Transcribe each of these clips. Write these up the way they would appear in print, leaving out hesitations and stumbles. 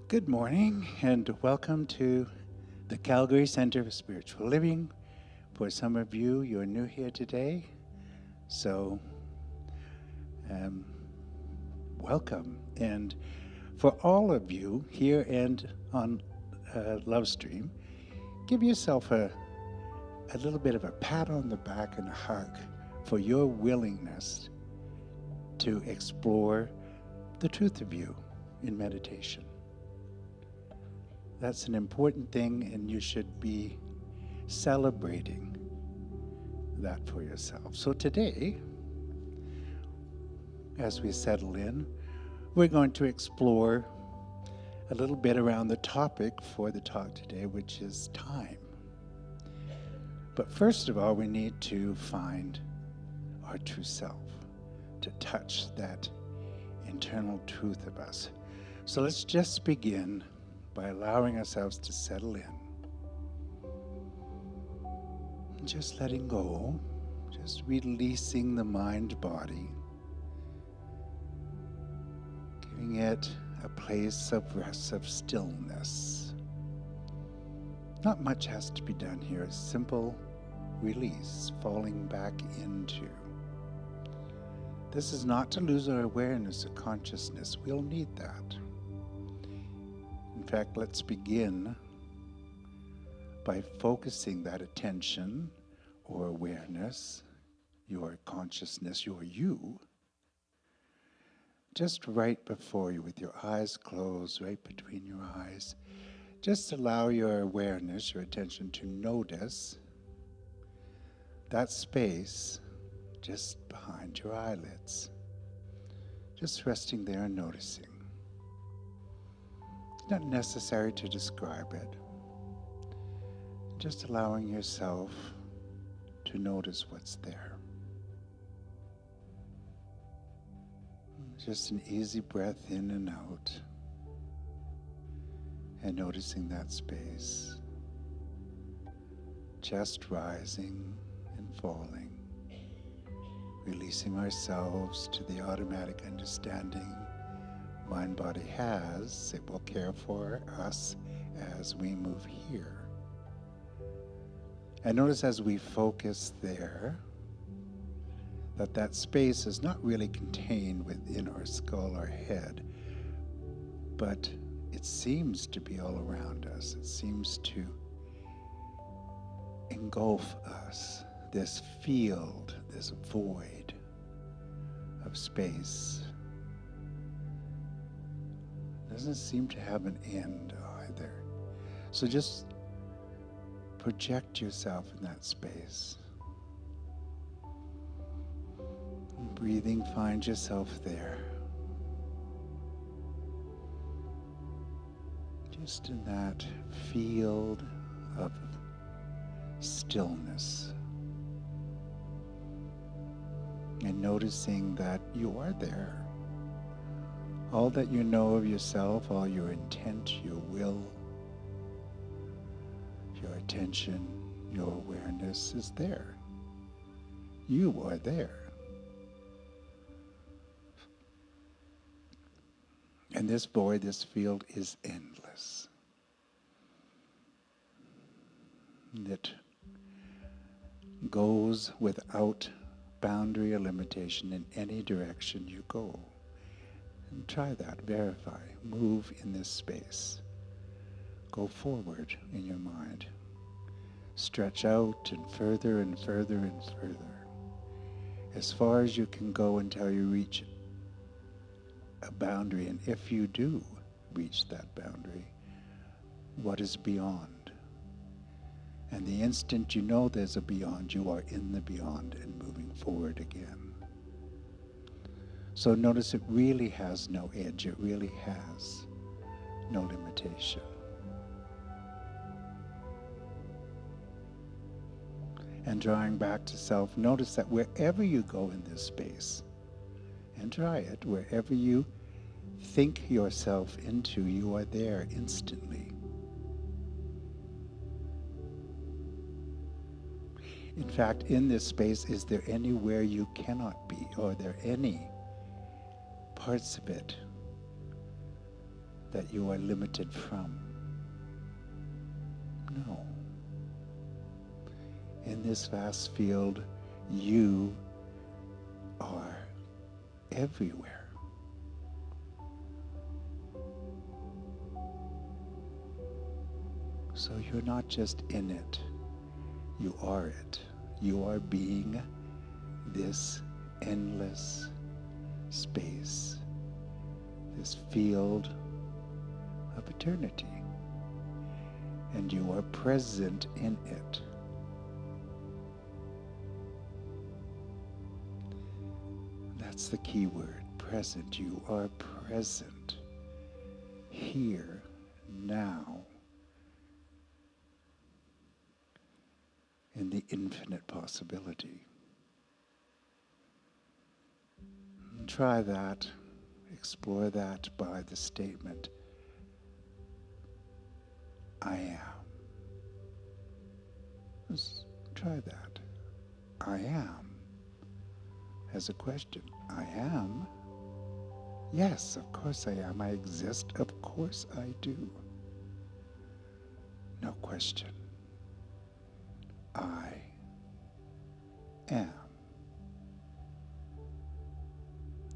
Good morning and welcome to the Calgary Center for Spiritual Living. For some of you, you're new here today, so um, welcome. And for all of you here and on Lovestream, give yourself a little bit of a pat on the back and a hug for your willingness to explore the truth of you in meditation. That's an important thing, and you should be celebrating that for yourself. So today, as we settle in, we're going to explore a little bit around the topic for the talk today, which is time. But first of all, we need to find our true self, to touch that internal truth of us. So let's just begin by allowing ourselves to settle in. Just letting go, just releasing the mind-body, giving it a place of rest, of stillness. Not much has to be done here. A simple release, falling back into. This is not to lose our awareness of consciousness. We'll need that. In fact, let's begin by focusing that attention or awareness, your consciousness, your you, just right before you with your eyes closed, right between your eyes. Just allow your awareness, your attention to notice that space just behind your eyelids. Just resting there and noticing. It's not necessary to describe it. Just allowing yourself to notice what's there. Just an easy breath in and out. And noticing that space. Chest rising and falling. Releasing ourselves to the automatic understanding mind-body has. It will care for us as we move here. And notice as we focus there, that space is not really contained within our skull or head, but it seems to be all around us. It seems to engulf us, this field, this void of space. Doesn't seem to have an end either. So just project yourself in that space. Breathing, find yourself there. Just in that field of stillness. And noticing that you are there. All that you know of yourself, all your intent, your will, your attention, your awareness is there. You are there. And this void, this field is endless. It goes without boundary or limitation in any direction you go. And try that, verify, move in this space. Go forward in your mind. Stretch out and further and further and further. As far as you can go until you reach a boundary. And if you do reach that boundary, what is beyond? And the instant you know there's a beyond, you are in the beyond and moving forward again. So notice it really has no edge. It really has no limitation. And drawing back to self, notice that wherever you go in this space, and try it, wherever you think yourself into, you are there instantly. In fact, in this space, is there anywhere you cannot be? Or are there any parts of it that you are limited from. No. In this vast field, you are everywhere. So you're not just in it, you are it. You are being this endless space, this field of eternity. And you are present in it. That's the key word, present. You are present here, now, in the infinite possibility. And try that, explore that by the statement, I am. Just try that. I am. As a question, I am? Yes, of course I am. I exist. Of course I do. No question. I am.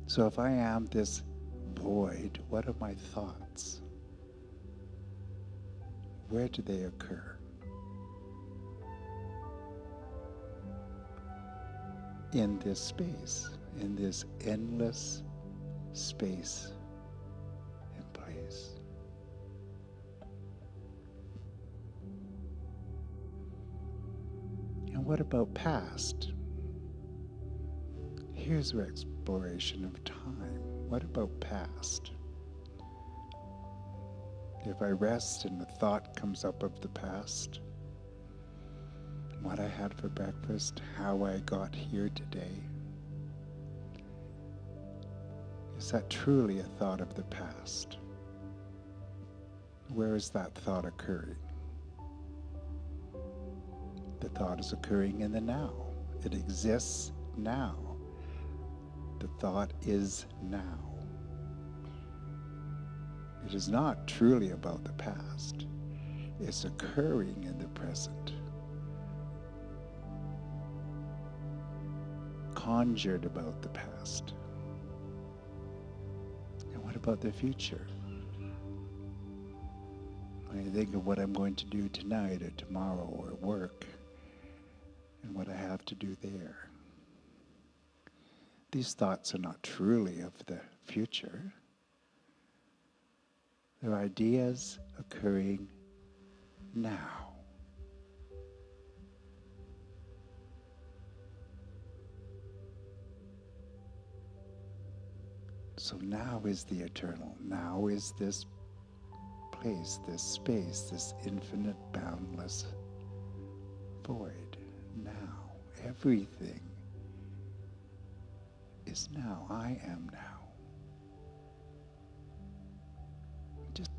So if I am this void, what are my thoughts? Where do they occur? In this space, in this endless space and place. And what about past? Here's our exploration of time. What about past? If I rest and the thought comes up of the past, what I had for breakfast, how I got here today, is that truly a thought of the past? Where is that thought occurring? The thought is occurring in the now. It exists now. The thought is now. It is not truly about the past. It's occurring in the present. Conjured about the past. And what about the future? When I think of what I'm going to do tonight or tomorrow or at work and what I have to do there. These thoughts are not truly of the future. They're ideas occurring now. So now is the eternal. Now is this place, this space, this infinite, boundless void. Now. Everything is now. I am now. Just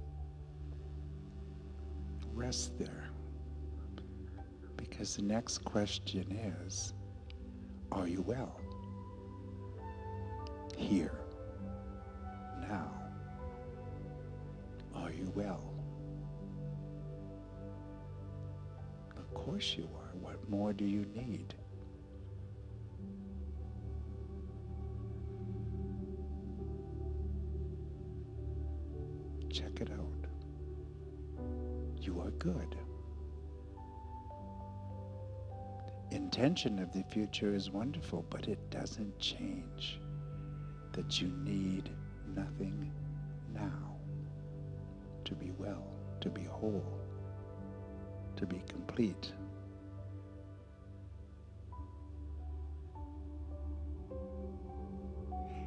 rest there. Because the next question is, are you well? Here. Now. Are you well? Of course you are. What more do you need? Check it out. You are good. Intention of the future is wonderful, but it doesn't change that you need nothing now to be well, to be whole, to be complete.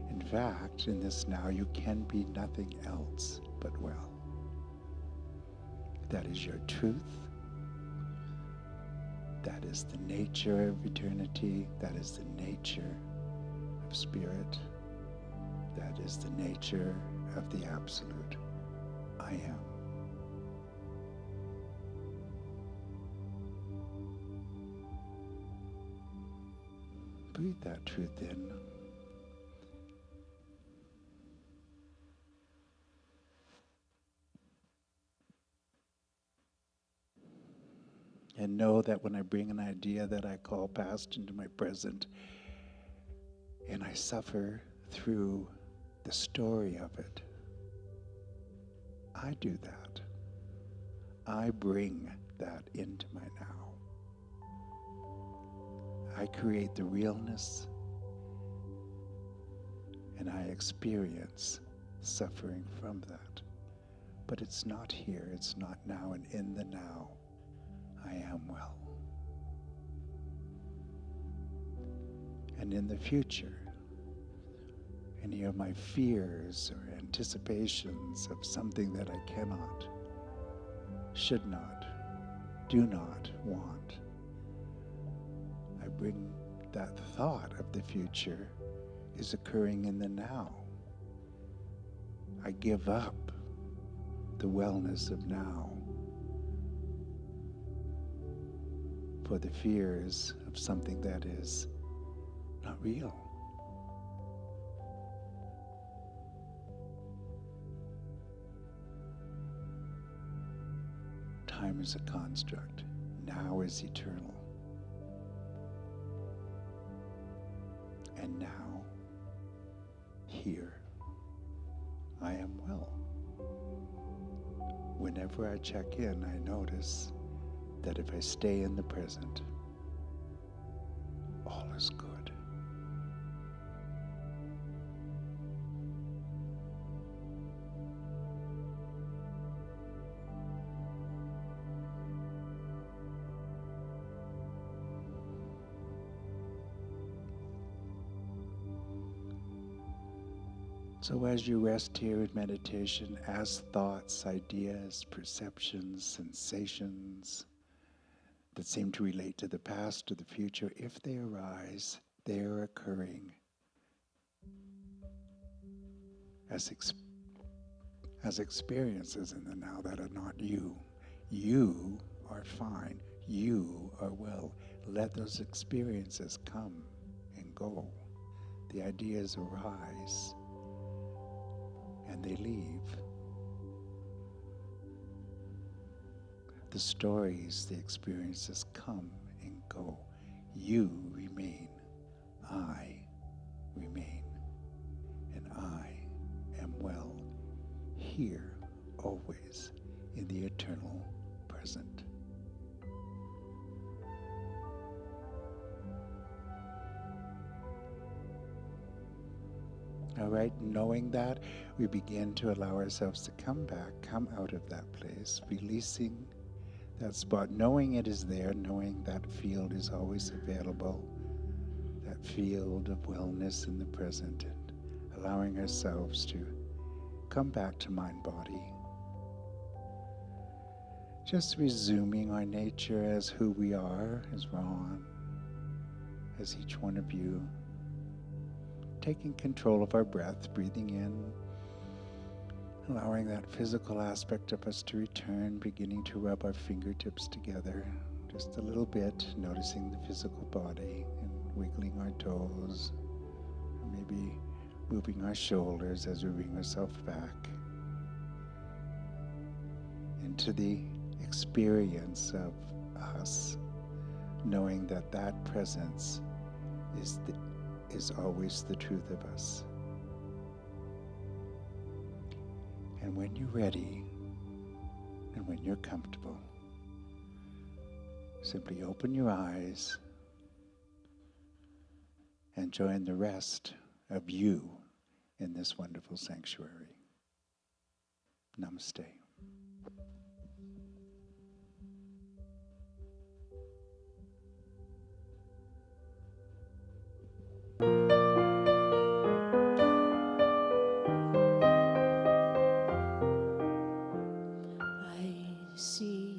In fact, in this now, you can be nothing else but well. That is your truth. That is the nature of eternity. That is the nature of spirit. That is the nature of the absolute. I am. Breathe that truth in. And know that when I bring an idea that I call past into my present, and I suffer through the story of it, I do that. I bring that into my now. I create the realness, and I experience suffering from that. But it's not here, it's not now, and in the now, I am well. And in the future, any of my fears or anticipations of something that I cannot, should not, do not want, I bring that thought of the future is occurring in the now. I give up the wellness of now for the fears of something that is not real. Time is a construct. Now is eternal. And now, here, I am well. Whenever I check in, I notice that if I stay in the present, all is good. So as you rest here in meditation, as thoughts, ideas, perceptions, sensations that seem to relate to the past or the future, if they arise, they are occurring as experiences in the now that are not you. You are fine. You are well. Let those experiences come and go. The ideas arise and they leave. The stories, the experiences come and go. You remain. I remain. And I am well, here, always, in the eternal present. All right, knowing that, we begin to allow ourselves to come back, come out of that place, releasing that spot, knowing it is there, knowing that field is always available, that field of wellness in the present, and allowing ourselves to come back to mind-body. Just resuming our nature as who we are, as Ron, as each one of you. Taking control of our breath, breathing in, allowing that physical aspect of us to return, beginning to rub our fingertips together just a little bit, noticing the physical body and wiggling our toes, maybe moving our shoulders as we bring ourselves back into the experience of us, knowing that that presence is always the truth of us. And when you're ready, and when you're comfortable, simply open your eyes and join the rest of you in this wonderful sanctuary. Namaste. I see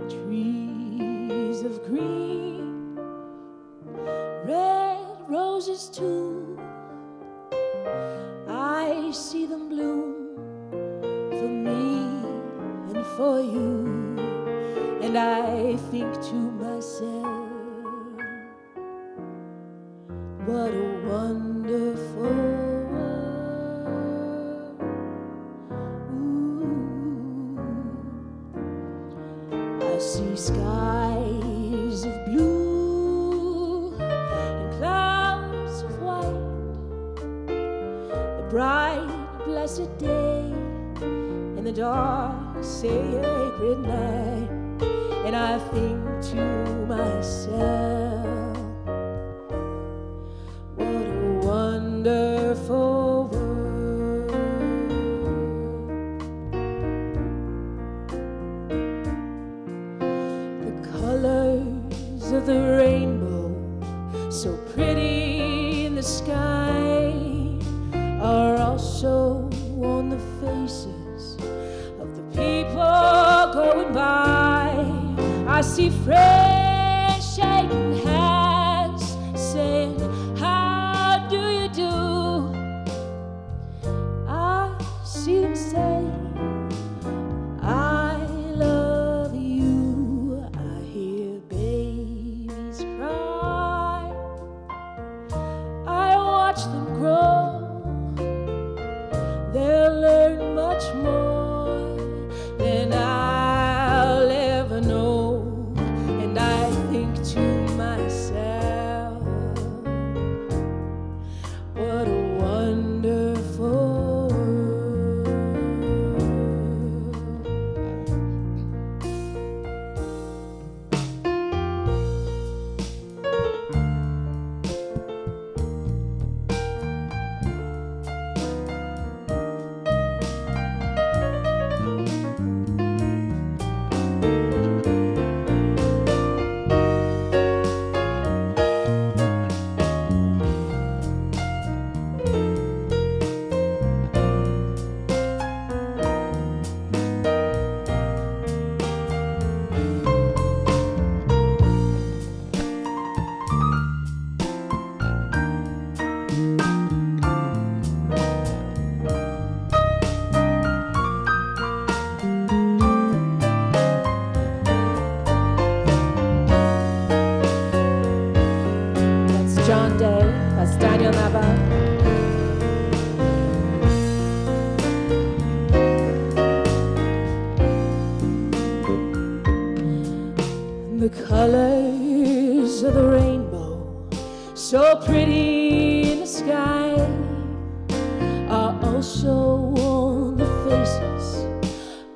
trees of green, red roses too. I see them bloom for me and for you. And I think to myself, what a wonderful world. Ooh. I see skies bright, blessed day, in the dark, sacred night, and I think to myself, what a wonderful world. The colors of the rainbow, so pretty in the sky, are also on the faces of the people going by. I see friends shaking hands, saying, how do you do? I see them say, I love you. I hear babies cry. I watch them grow. They'll learn much more than I'll ever know. And I think to myself, what a wonderful world. That's John Day, that's Daniel Nava. The colors of the rainbow, so pretty in the sky, are also on the faces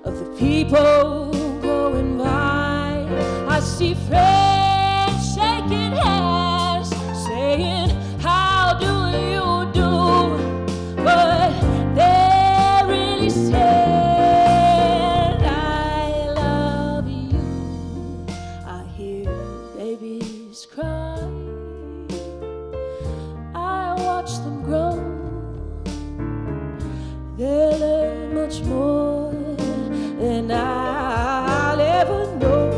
of the people going by. I see friends shaking hands, saying, how do you do? But they're really saying, I love you. I hear babies cry. I watch them grow. They'll learn much more than I'll ever know.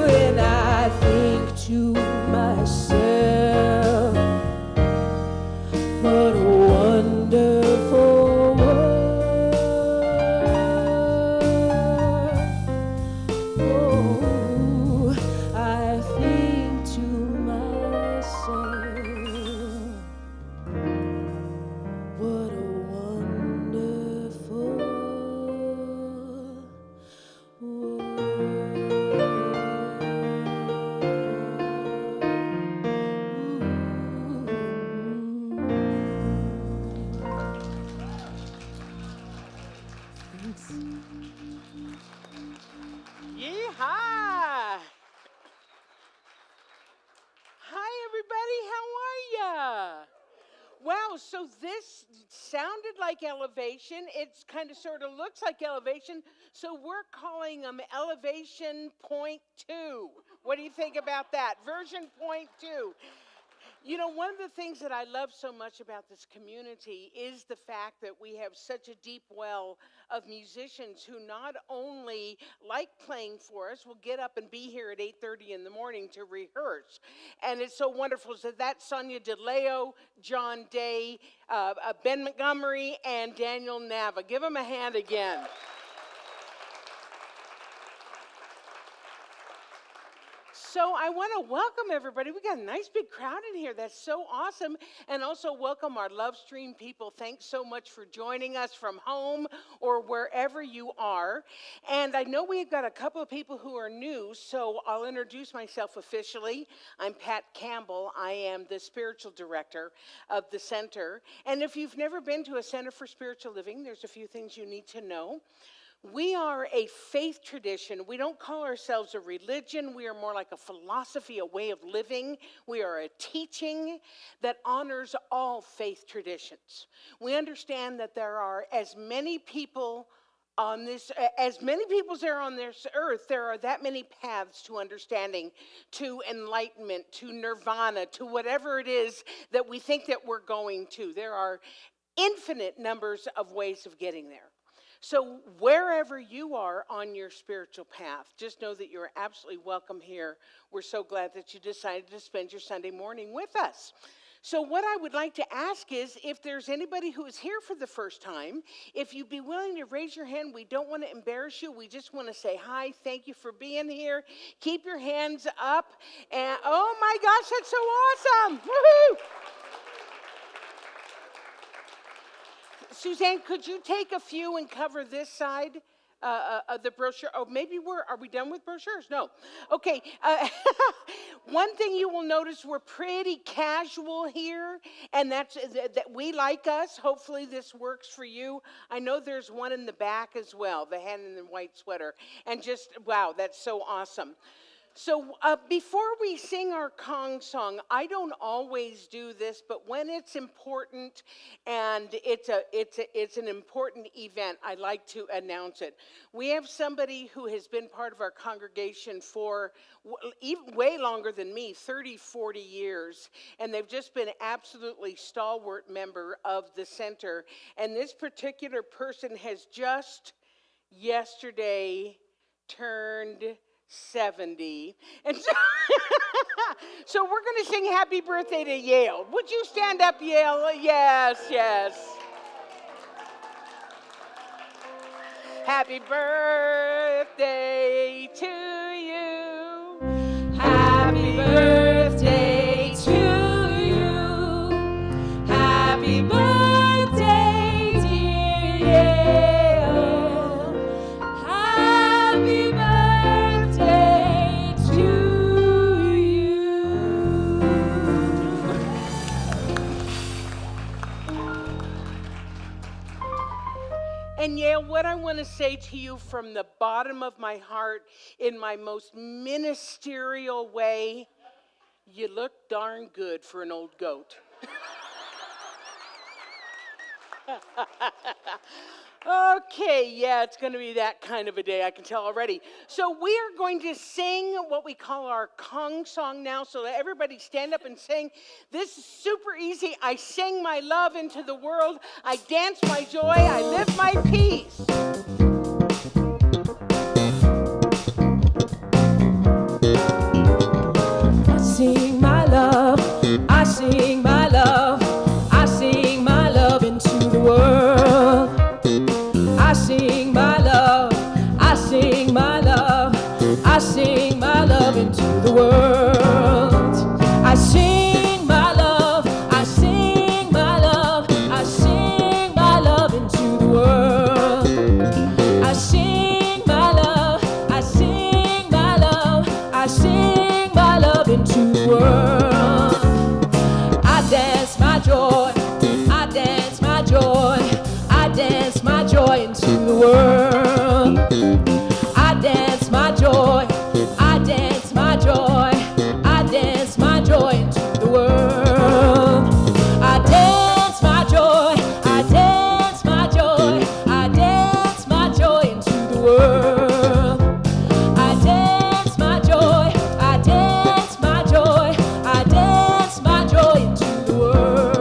And I think to myself, what a wonderful world. Oh, I think to myself, what a wonderful Yeehaw! Hi, everybody. How are ya? Wow, so this sounded like elevation. It's kind of sort of looks like elevation. So we're calling them elevation point 2. What do you think about that? Version point 2. You know, one of the things that I love so much about this community is the fact that we have such a deep well of musicians who not only like playing for us, will get up and be here at 8:30 in the morning to rehearse. And it's so wonderful. So that's Sonia DeLeo, John Day, Ben Montgomery, and Daniel Nava. Give them a hand again. So I want to welcome everybody. We got a nice big crowd in here. That's so awesome. And also welcome our Love Stream people. Thanks so much for joining us from home or wherever you are. And I know we've got a couple of people who are new, so I'll introduce myself officially. I'm Pat Campbell. I am the spiritual director of the center. And if you've never been to a Center for Spiritual Living, there's a few things you need to know. We are a faith tradition. We don't call ourselves a religion. We are more like a philosophy, a way of living. We are a teaching that honors all faith traditions. We understand that there are as many people as there are on this earth, there are that many paths to understanding, to enlightenment, to nirvana, to whatever it is that we think that we're going to. There are infinite numbers of ways of getting there. So wherever you are on your spiritual path, just know that you're absolutely welcome here. We're so glad that you decided to spend your Sunday morning with us. So what I would like to ask is, if there's anybody who is here for the first time, if you'd be willing to raise your hand. We don't want to embarrass you. We just want to say hi. Thank you for being here. Keep your hands up. And oh my gosh, that's so awesome. Woohoo! Suzanne, could you take a few and cover this side of the brochure? Oh, maybe are we done with brochures? No. Okay. One thing you will notice, we're pretty casual here, and that we like us. Hopefully this works for you. I know there's one in the back as well, the hen in the white sweater. And just, wow, that's so awesome. So before we sing our Kong song, I don't always do this, but when it's important and it's an important event, I like to announce it. We have somebody who has been part of our congregation for even way longer than me, 30, 40 years, and they've just been absolutely stalwart member of the center. And this particular person has just yesterday turned 70. And so we're going to sing happy birthday to Yale. Would you stand up, Yale? Yes, yes. Happy birthday to you. Happy birthday to you. Happy birthday, dear Yale. Happy birthday to you. And Yale, what I want to say to you from the bottom of my heart, in my most ministerial way, you look darn good for an old goat. Okay, yeah, it's going to be that kind of a day, I can tell already. So we are going to sing what we call our Kong song now, so that everybody stand up and sing. This is super easy. I sing my love into the world. I dance my joy. I live my peace. I sing my love, I sing my love, I sing my love into the world. I sing my love, I sing my love, I sing my love into the world. I sing my love, I sing my love, I sing my love into the world. I sing my love, I sing my love, I sing my love into the world. I dance my joy, I dance my joy, I dance my joy into the world. I dance my joy, I dance my joy, I dance my joy into the world. I dance my joy, I dance my joy, I dance my joy into the world. I dance my joy, I dance my joy, I dance my joy into the world.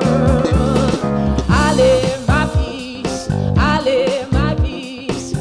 I live my peace, I live my peace,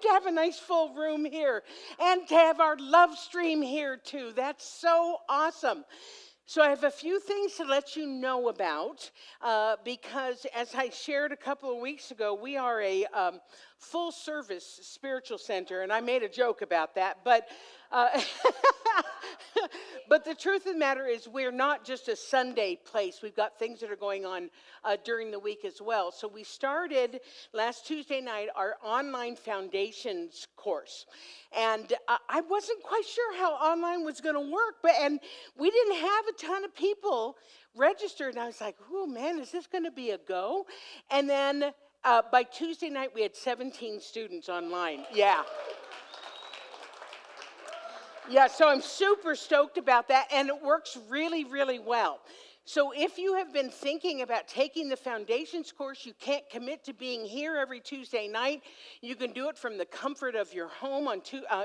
to have a nice full room here and to have our love stream here too. That's so awesome. So I have a few things to let you know about because as I shared a couple of weeks ago, we are a full service spiritual center, and I made a joke about that, but but the truth of the matter is we're not just a Sunday place. We've got things that are going on during the week as well. So we started last Tuesday night our online foundations course. And I wasn't quite sure how online was going to work, and we didn't have a ton of people registered. And I was like, oh man, is this going to be a go? And then by Tuesday night, we had 17 students online. Yeah. Yeah, so I'm super stoked about that, and it works really, really well. So if you have been thinking about taking the foundations course, you can't commit to being here every Tuesday night. You can do it from the comfort of your home on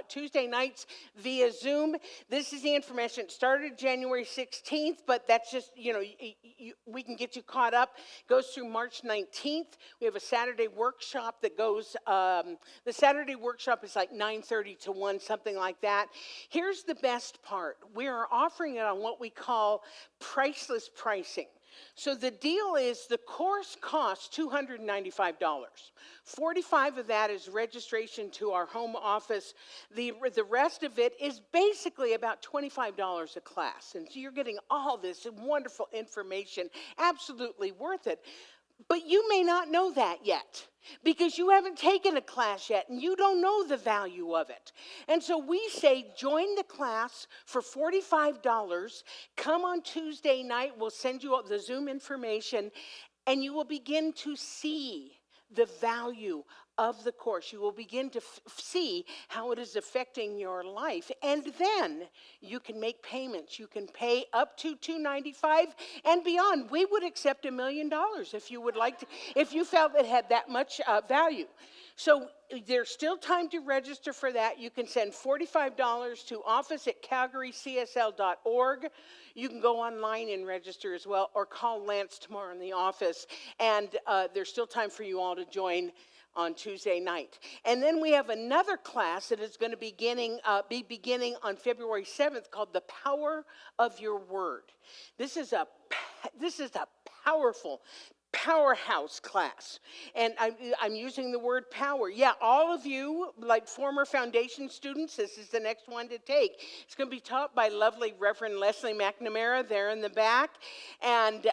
Tuesday nights via Zoom. This is the information. It started January 16th, but that's just, we can get you caught up. It goes through March 19th. We have a Saturday workshop that goes, the Saturday workshop is like 9:30 to 1, something like that. Here's the best part. We are offering it on what we call priceless pricing. So the deal is the course costs $295. $45 of that is registration to our home office. The rest of it is basically about $25 a class. And so you're getting all this wonderful information, absolutely worth it. But you may not know that yet because you haven't taken a class yet and you don't know the value of it. And so we say join the class for $45. Come on Tuesday night. We'll send you the Zoom information and you will begin to see the value of the course. You will begin to see how it is affecting your life. And then you can make payments. You can pay up to $295 and beyond. We would accept $1 million if you would like to, if you felt it had that much value. So there's still time to register for that. You can send $45 to office@calgarycsl.org. You can go online and register as well, or call Lance tomorrow in the office. And there's still time for you all to join on Tuesday night. And then we have another class that is going to be beginning on February 7th called The Power of Your Word. This is a powerful powerhouse class. And I'm using the word power. Yeah, all of you, like former foundation students, this is the next one to take. It's going to be taught by lovely Reverend Leslie McNamara there in the back. And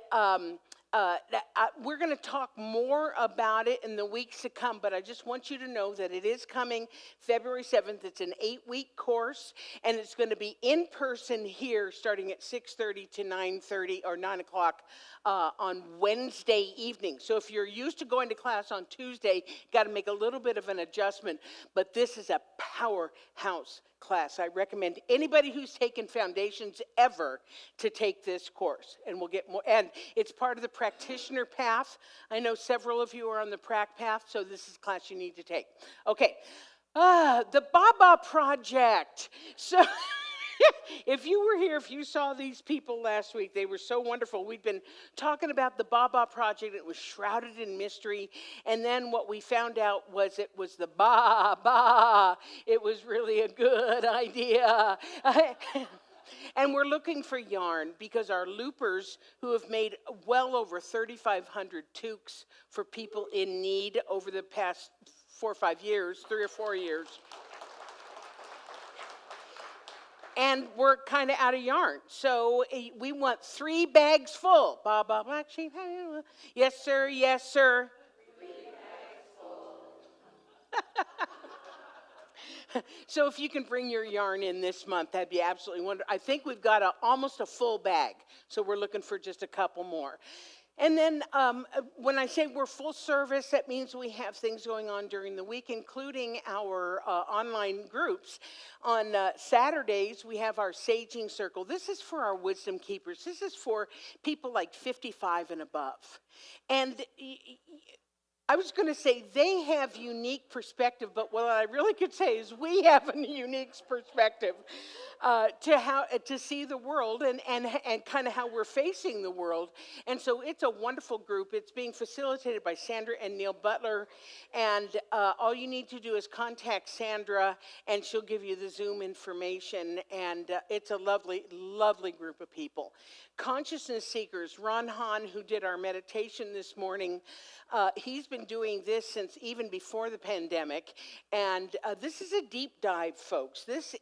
we're going to talk more about it in the weeks to come, but I just want you to know that it is coming February 7th. It's an 8-week course, and it's going to be in person here starting at 6:30 to 9:30 or 9 o'clock on Wednesday evening. So if you're used to going to class on Tuesday, got to make a little bit of an adjustment, but this is a powerhouse class. I recommend anybody who's taken foundations ever to take this course, and we'll get more. And it's part of the practitioner path. I know several of you are on the prac path, so this is a class you need to take. Okay, the Baba Project. So if you were here, if you saw these people last week, they were so wonderful. We'd been talking about the Baba Project. It was shrouded in mystery. And then what we found out was it was the Ba. It was really a good idea. And we're looking for yarn because our loopers, who have made well over 3,500 toques for people in need over the past 4 or 5 years, 3 or 4 years. And we're kind of out of yarn. So we want 3 bags full. Baba Black Sheep. Yes, sir. Yes, sir. 3 bags full. So if you can bring your yarn in this month, that'd be absolutely wonderful. I think we've got almost a full bag. So we're looking for just a couple more. And then when I say we're full service, that means we have things going on during the week, including our online groups. On Saturdays, we have our Saging Circle. This is for our wisdom keepers. This is for people like 55 and above. And I was going to say they have unique perspective, but what I really could say is we have a unique perspective to see the world and kind of how we're facing the world. And so it's a wonderful group. It's being facilitated by Sandra and Neil Butler, and all you need to do is contact Sandra, and she'll give you the Zoom information. And it's a lovely, lovely group of people. Consciousness seekers, Ron Hahn, who did our meditation this morning, he's been doing this since even before the pandemic, and this is a deep dive, folks. This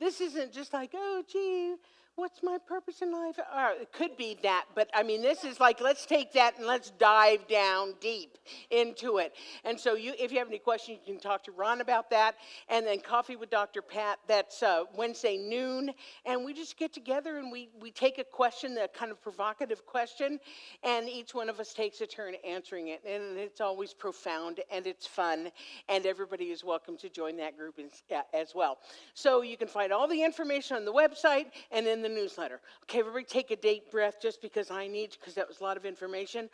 isn't just like, oh, gee, what's my purpose in life? It could be that, but I mean, this is like, let's take that and let's dive down deep into it. And so if you have any questions, you can talk to Ron about that. And then Coffee with Dr. Pat, that's Wednesday noon. And we just get together and we take a question, a kind of provocative question, and each one of us takes a turn answering it. And it's always profound and it's fun. And everybody is welcome to join that group as well. So you can find all the information on the website and in the newsletter. Okay, everybody take a deep breath just because I need, because that was a lot of information.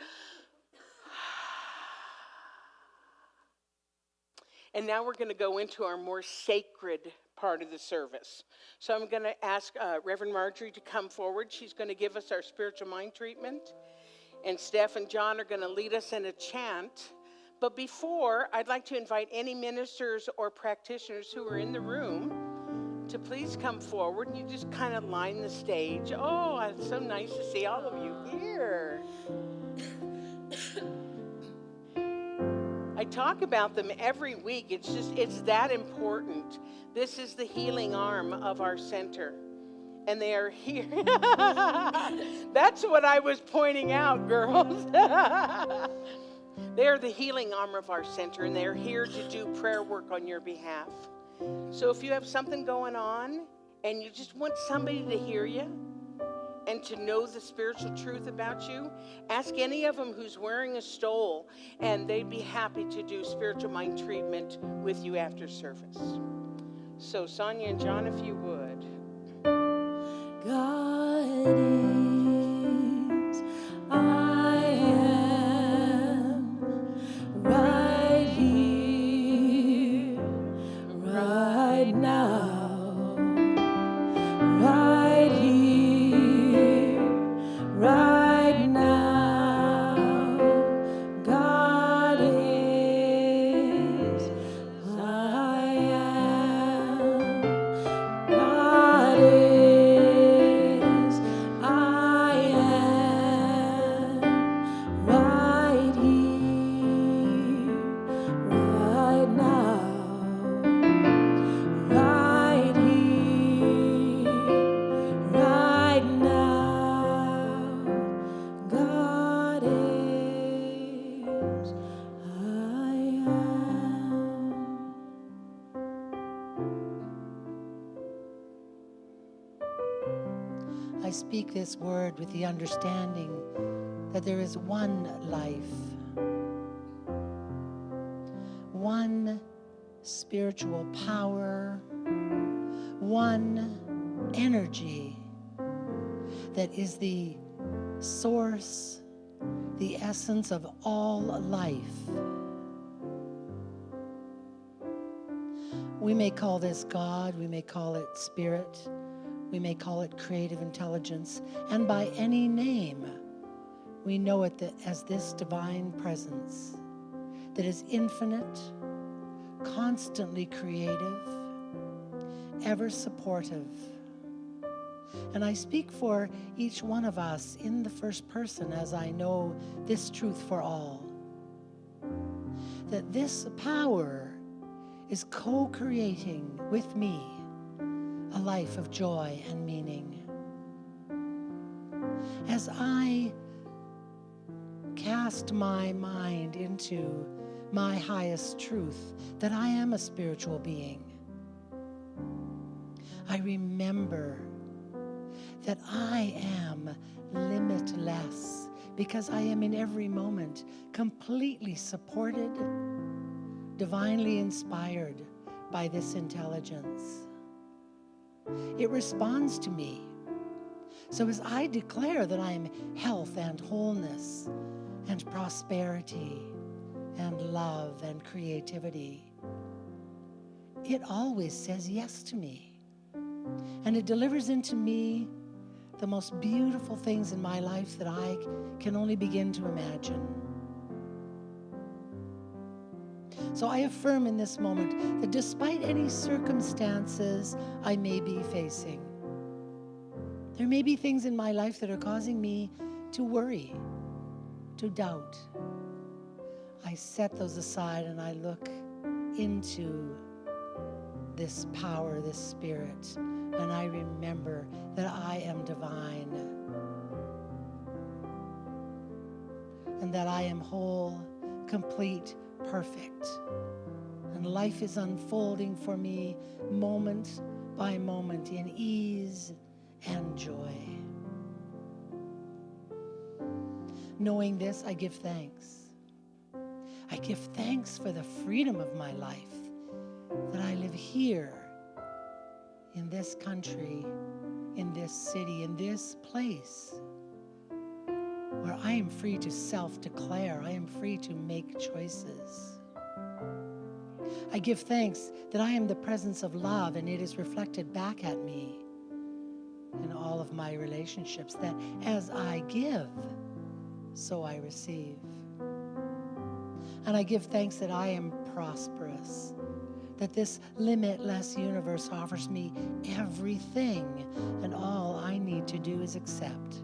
And now we're going to go into our more sacred part of the service. So I'm going to ask Reverend Marjorie to come forward. She's going to give us our spiritual mind treatment. And Steph and John are going to lead us in a chant. But before, I'd like to invite any ministers or practitioners who are in the room to please come forward, and you just kind of line the stage. Oh, it's so nice to see all of you here. I talk about them every week. It's that important. This is the healing arm of our center, and they are here. That's what I was pointing out, girls. They are the healing arm of our center, and they are here to do prayer work on your behalf. So if you have something going on and you just want somebody to hear you and to know the spiritual truth about you, ask any of them who's wearing a stole, and they'd be happy to do spiritual mind treatment with you after service. So Sonia and John, if you would. God is, I am right here, right now, right here, right now. God is, I am. God is, I am right here, right now, right here, right now. God is, I am. I speak this word with the understanding that there is one life, one spiritual power, one energy that is the source, the essence of all life. We may call this God, we may call it spirit, we may call it creative intelligence, and by any name, we know it as this divine presence that is infinite, constantly creative, ever supportive. And I speak for each one of us in the first person as I know this truth for all, that this power is co-creating with me a life of joy and meaning. As I cast my mind into my highest truth, that I am a spiritual being, I remember that I am limitless because I am in every moment completely supported, divinely inspired by this intelligence. It responds to me. So as I declare that I am health and wholeness and prosperity and love and creativity, it always says yes to me. And it delivers into me the most beautiful things in my life that I can only begin to imagine. So I affirm in this moment that despite any circumstances I may be facing, there may be things in my life that are causing me to worry, to doubt. I set those aside and I look into this power, this spirit, and I remember that I am divine and that I am whole, complete, perfect. And life is unfolding for me moment by moment in ease and joy. Knowing this, I give thanks. I give thanks for the freedom of my life, that I live here in this country, in this city, in this place, where I am free to self-declare. I am free to make choices. I give thanks that I am the presence of love and it is reflected back at me in all of my relationships, that as I give, so I receive. And I give thanks that I am prosperous, that this limitless universe offers me everything, and all I need to do is accept,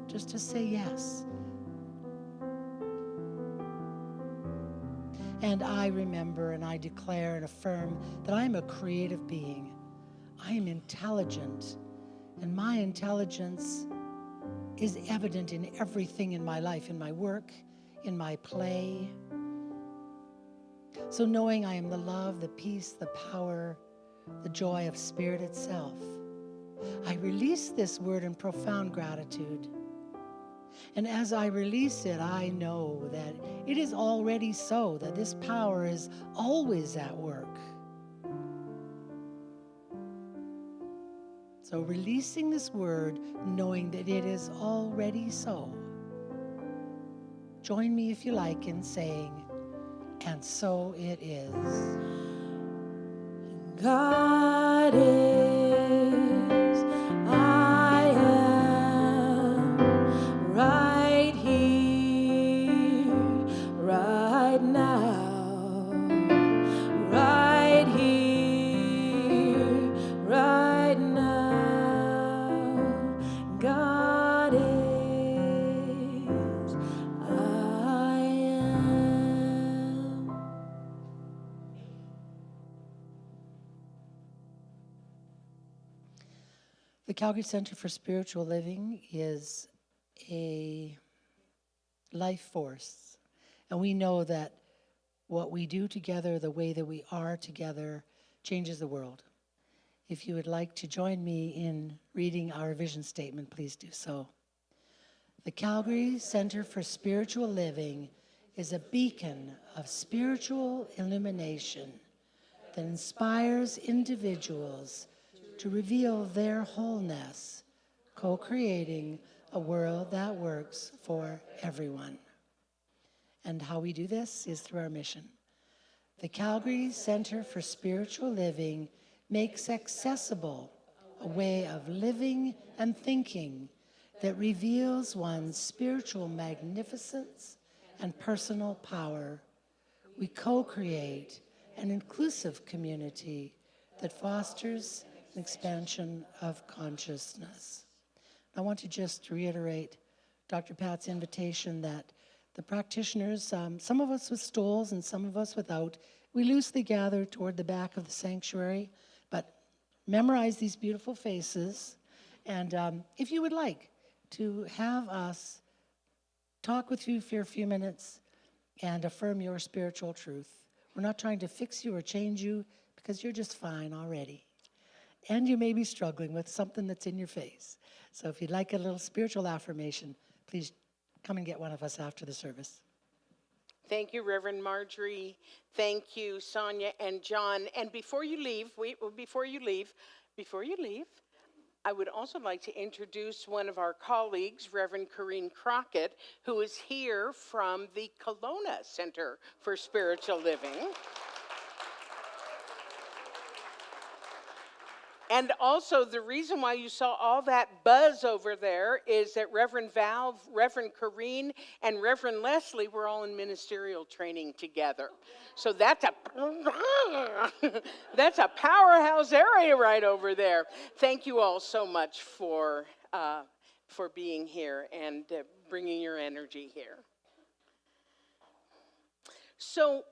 just to say yes. And I remember and I declare and affirm that I am a creative being. I am intelligent, and my intelligence is evident in everything in my life, in my work, in my play. So knowing I am the love, the peace, the power, the joy of spirit itself, I release this word in profound gratitude. And as I release it, I know that it is already so, that this power is always at work. So releasing this word, knowing that it is already so. Join me if you like in saying, and so it is. God is, I am right here, right now, right here, right now. God is, I am. The Calgary Center for Spiritual Living is a life force. And we know that what we do together, the way that we are together, changes the world. If you would like to join me in reading our vision statement, please do so. The Calgary Center for Spiritual Living is a beacon of spiritual illumination that inspires individuals to reveal their wholeness, co-creating a world that works for everyone. And how we do this is through our mission. The Calgary Center for Spiritual Living makes accessible a way of living and thinking that reveals one's spiritual magnificence and personal power. We co-create an inclusive community that fosters an expansion of consciousness. I want to just reiterate Dr. Pat's invitation that the practitioners, some of us with stoles and some of us without, we loosely gather toward the back of the sanctuary, but memorize these beautiful faces. And if you would like to have us talk with you for a few minutes and affirm your spiritual truth. We're not trying to fix you or change you because you're just fine already. And you may be struggling with something that's in your face. So if you'd like a little spiritual affirmation, please come and get one of us after the service. Thank you, Reverend Marjorie. Thank you, Sonia and John. And before you leave, I would also like to introduce one of our colleagues, Reverend Corrine Crockett, who is here from the Kelowna Center for Spiritual Living. And also, the reason why you saw all that buzz over there is that Reverend Val, Reverend Corrine, and Reverend Leslie were all in ministerial training together. So that's a powerhouse area right over there. Thank you all so much for being here and bringing your energy here. So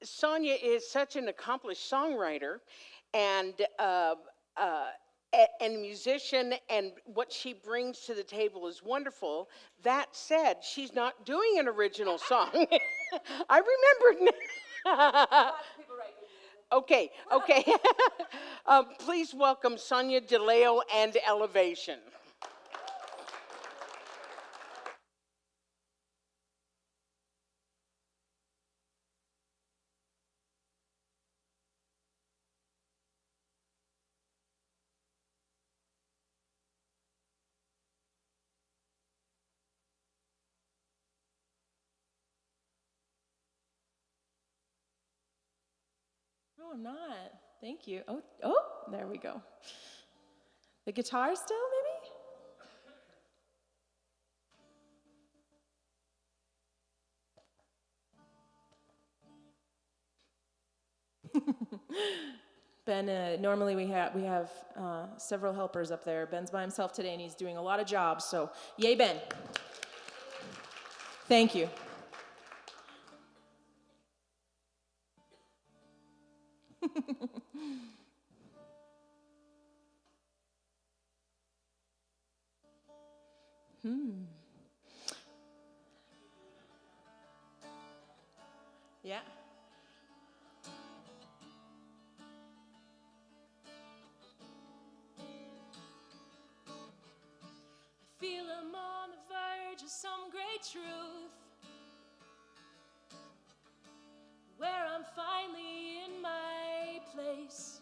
Sonia is such an accomplished songwriter and musician, and what she brings to the table is wonderful. That said, she's not doing an original song. I remembered. Okay. Please welcome Sonia DeLeo and Elevation. No, I'm not. Thank you. Oh, there we go. The guitar still, maybe? Ben, normally we have several helpers up there. Ben's by himself today, and he's doing a lot of jobs, so yay, Ben. Thank you. Yeah. I feel I'm on the verge of some great truth, where I'm finally in my place,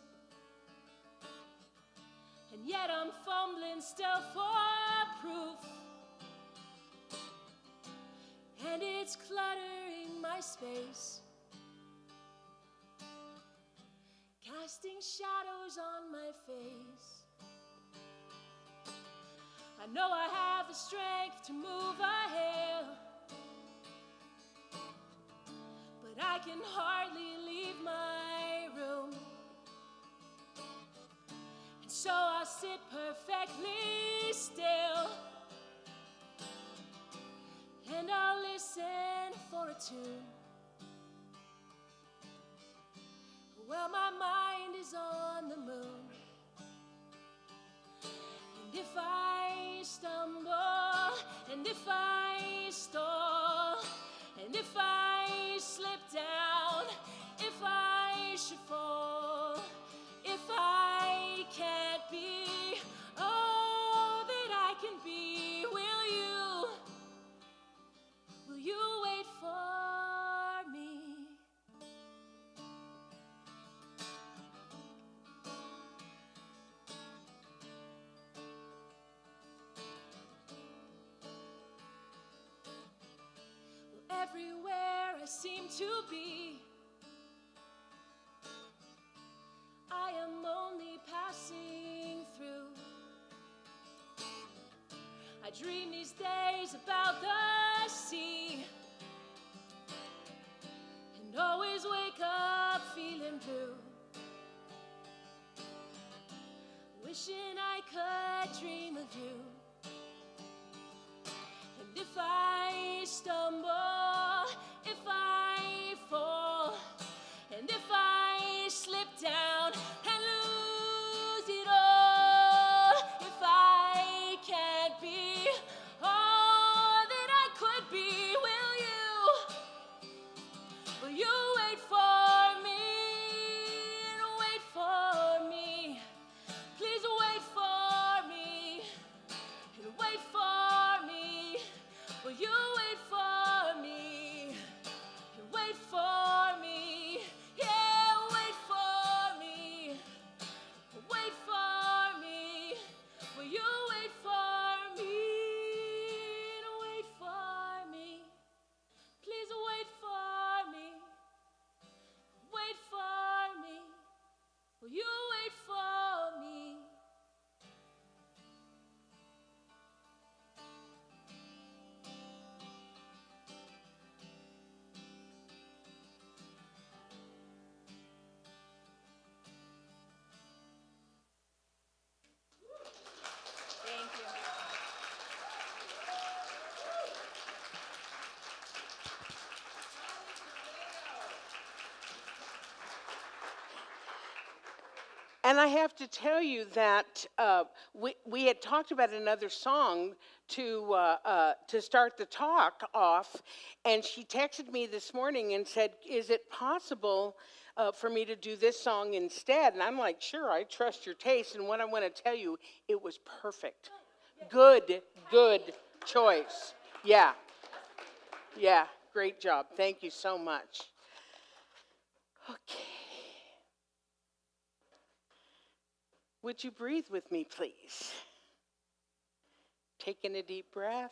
and yet I'm fumbling still for proof, and it's cluttering my space, casting shadows on my face. I know I have the strength to move a hill, but I can hardly leave my room, and so I sit perfectly still, and I'll listen for a tune. Well, my mind is on the moon, and if I stumble, and if I stall, and if I slip down, if I should fall, if I can't be all that I can be, will you wait for me? Everywhere I seem to be, I am only passing through. I dream these days about the sea, and always wake up feeling blue, wishing I could dream of you. And if I stumble, if I fall, and if I slip down and lose it all, if I can't be all that I could be, will you wait for me, and wait for me? Please wait for me, and wait for me. Will you wait for me? And wait for me. Yeah, wait for me. And I have to tell you that we had talked about another song to start the talk off, and she texted me this morning and said, "Is it possible for me to do this song instead?" And I'm like, "Sure, I trust your taste." And what I want to tell you, it was perfect. Good choice. Yeah, yeah, great job. Thank you so much. Okay. Would you breathe with me, please? Taking a deep breath.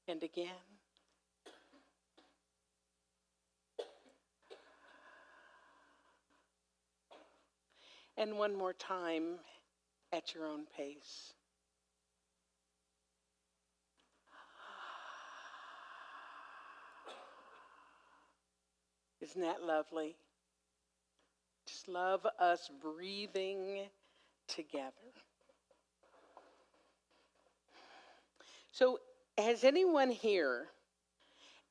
And again. And one more time at your own pace. Isn't that lovely? Just love us breathing together. So, has anyone here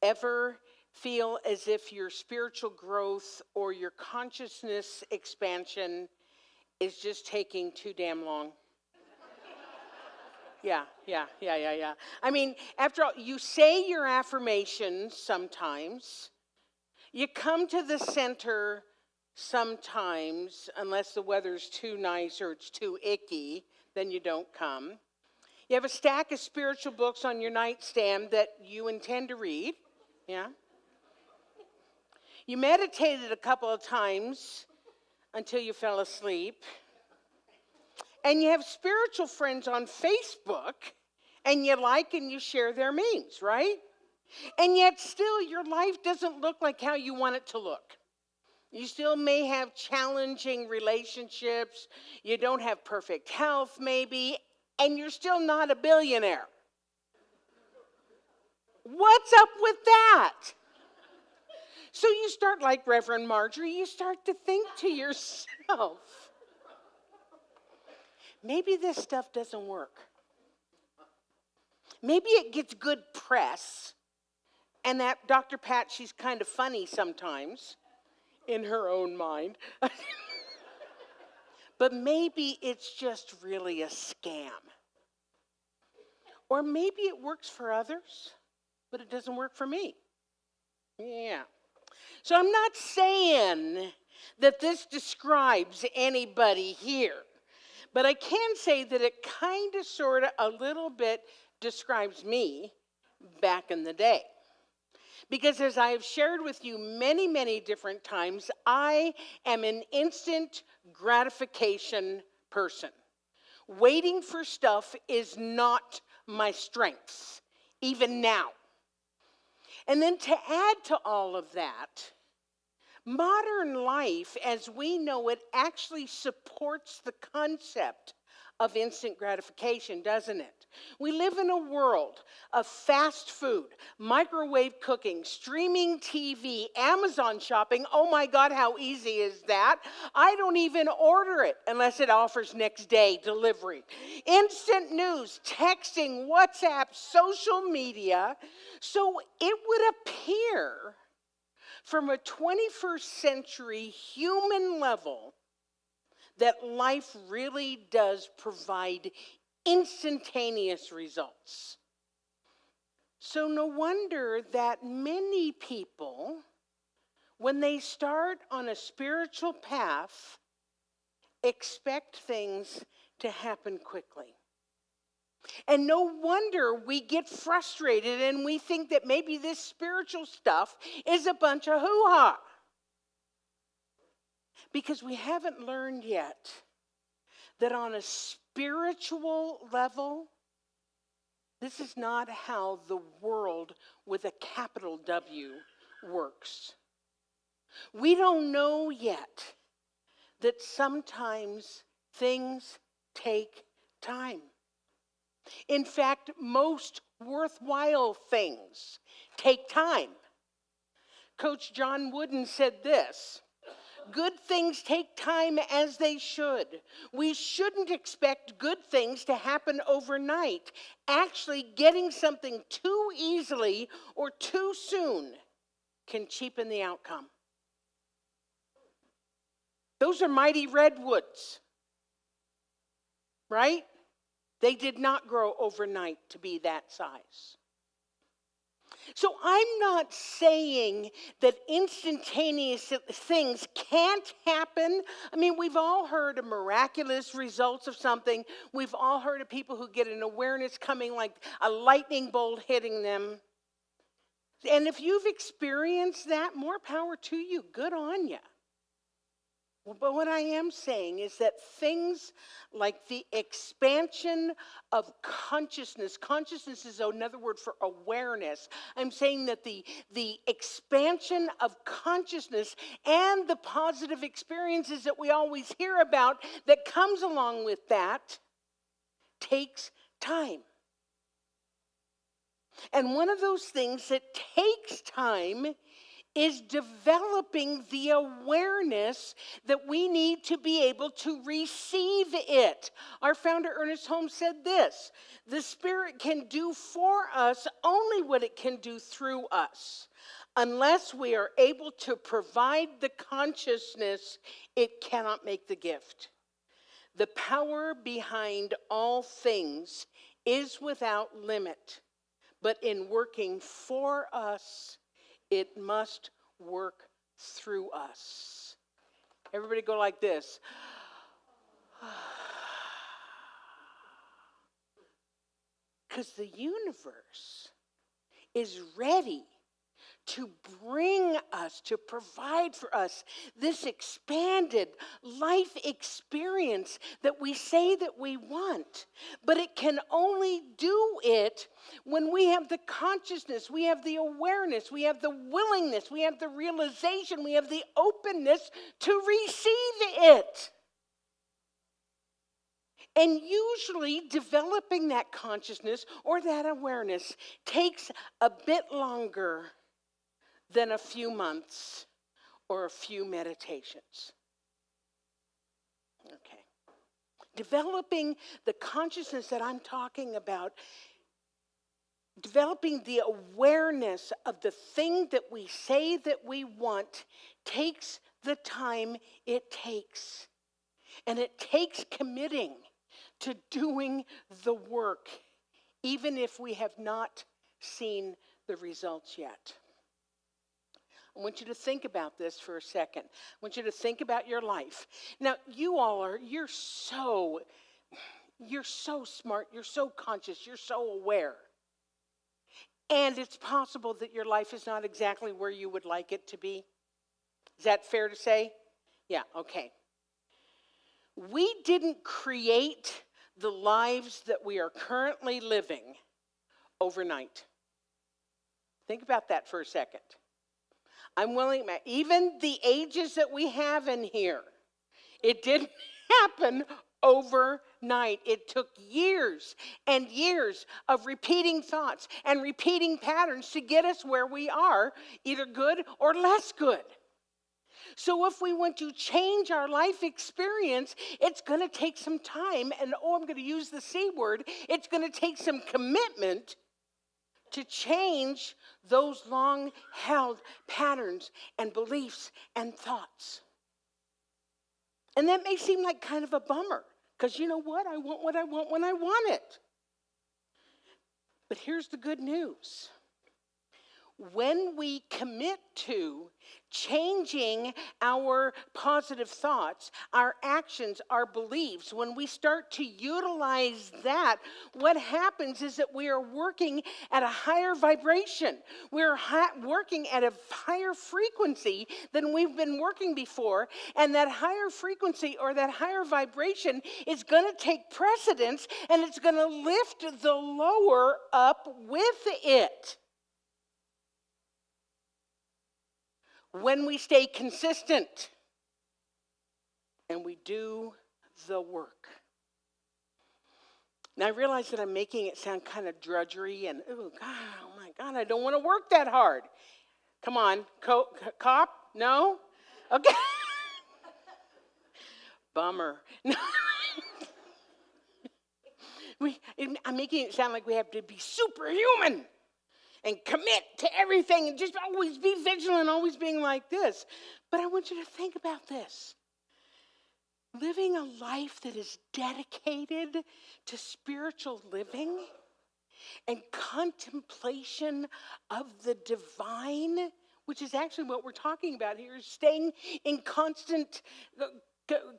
ever feel as if your spiritual growth or your consciousness expansion is just taking too damn long? Yeah. I mean, after all, you say your affirmations sometimes. You come to the center sometimes, unless the weather's too nice or it's too icky, then you don't come. You have a stack of spiritual books on your nightstand that you intend to read. Yeah. You meditated a couple of times until you fell asleep. And you have spiritual friends on Facebook, and you like and you share their memes, right? And yet still your life doesn't look like how you want it to look. You still may have challenging relationships. You don't have perfect health maybe, and you're still not a billionaire. What's up with that? So you start like Reverend Marjorie, you start to think to yourself, maybe this stuff doesn't work. Maybe it gets good press, and that Dr. Pat, she's kind of funny sometimes in her own mind. But maybe it's just really a scam. Or maybe it works for others, but it doesn't work for me. Yeah. So I'm not saying that this describes anybody here, but I can say that it kind of, sort of, a little bit describes me back in the day. Because as I have shared with you many, many different times, I am an instant gratification person. Waiting for stuff is not my strength, even now. And then to add to all of that, modern life, as we know it, actually supports the concept of instant gratification, doesn't it? We live in a world of fast food, microwave cooking, streaming TV, Amazon shopping. Oh my God, how easy is that? I don't even order it unless it offers next day delivery. Instant news, texting, WhatsApp, social media. So it would appear from a 21st century human level that life really does provide instantaneous results. So no wonder that many people, when they start on a spiritual path, expect things to happen quickly. And no wonder we get frustrated and we think that maybe this spiritual stuff is a bunch of hoo-ha. Because we haven't learned yet that on a spiritual level, this is not how the world with a capital W works. We don't know yet that sometimes things take time. In fact, most worthwhile things take time. Coach John Wooden said this: good things take time as they should. We shouldn't expect good things to happen overnight. Actually, getting something too easily or too soon can cheapen the outcome. Those are mighty redwoods, right? They did not grow overnight to be that size. So I'm not saying that instantaneous things can't happen. I mean, we've all heard of miraculous results of something. We've all heard of people who get an awareness coming like a lightning bolt hitting them. And if you've experienced that, more power to you. Good on you. But what I am saying is that things like the expansion of consciousness is another word for awareness. I'm saying that the expansion of consciousness and the positive experiences that we always hear about that comes along with that takes time. And one of those things that takes time is developing the awareness that we need to be able to receive it. Our founder, Ernest Holmes, said this: the Spirit can do for us only what it can do through us. Unless we are able to provide the consciousness, it cannot make the gift. The power behind all things is without limit, but in working for us, it must work through us. Everybody go like this. Because the universe is ready to bring us, to provide for us this expanded life experience that we say that we want. But it can only do it when we have the consciousness, we have the awareness, we have the willingness, we have the realization, we have the openness to receive it. And usually developing that consciousness or that awareness takes a bit longer than a few months or a few meditations. Okay. Developing the consciousness that I'm talking about, developing the awareness of the thing that we say that we want takes the time it takes. And it takes committing to doing the work, even if we have not seen the results yet. I want you to think about this for a second. I want you to think about your life. Now, you're so smart, you're so conscious, you're so aware. And it's possible that your life is not exactly where you would like it to be. Is that fair to say? Yeah, okay. We didn't create the lives that we are currently living overnight. Think about that for a second. I'm willing, even the ages that we have in here, it didn't happen overnight. It took years and years of repeating thoughts and repeating patterns to get us where we are, either good or less good. So if we want to change our life experience, it's going to take some time, and I'm going to use the C word, it's going to take some commitment to change those long-held patterns and beliefs and thoughts. And that may seem like kind of a bummer, because you know what? I want what I want when I want it. But here's the good news. When we commit to changing our positive thoughts, our actions, our beliefs, when we start to utilize that, what happens is that we are working at a higher vibration. We're working at a higher frequency than we've been working before, and that higher frequency or that higher vibration is going to take precedence, and it's going to lift the lower up with it. When we stay consistent and we do the work. Now I realize that I'm making it sound kind of drudgery and, oh my God, I don't want to work that hard. Come on, cop? No? Okay. Bummer. I'm making it sound like we have to be superhuman and commit to everything and just always be vigilant, always being like this. But I want you to think about this. Living a life that is dedicated to spiritual living and contemplation of the divine, which is actually what we're talking about here, is staying in constant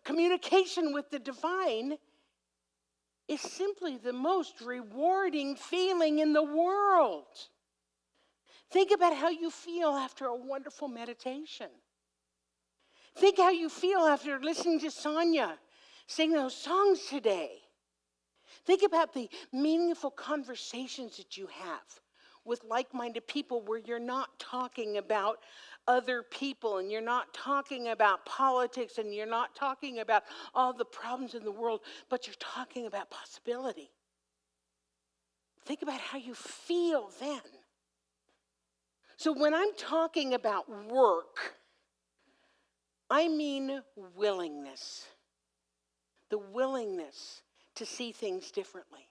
communication with the divine, is simply the most rewarding feeling in the world. Think about how you feel after a wonderful meditation. Think how you feel after listening to Sonia sing those songs today. Think about the meaningful conversations that you have with like-minded people where you're not talking about other people and you're not talking about politics and you're not talking about all the problems in the world, but you're talking about possibility. Think about how you feel then. So when I'm talking about work, I mean willingness. The willingness to see things differently.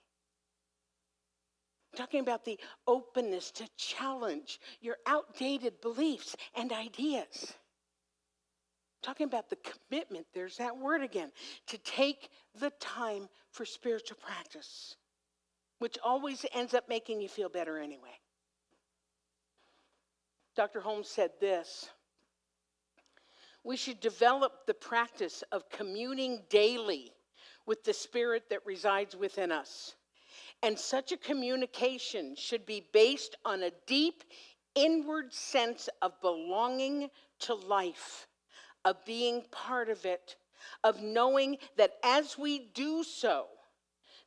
I'm talking about the openness to challenge your outdated beliefs and ideas. I'm talking about the commitment, there's that word again, to take the time for spiritual practice, which always ends up making you feel better anyway. Dr. Holmes said this: we should develop the practice of communing daily with the Spirit that resides within us. And such a communication should be based on a deep inward sense of belonging to life, of being part of it, of knowing that as we do so,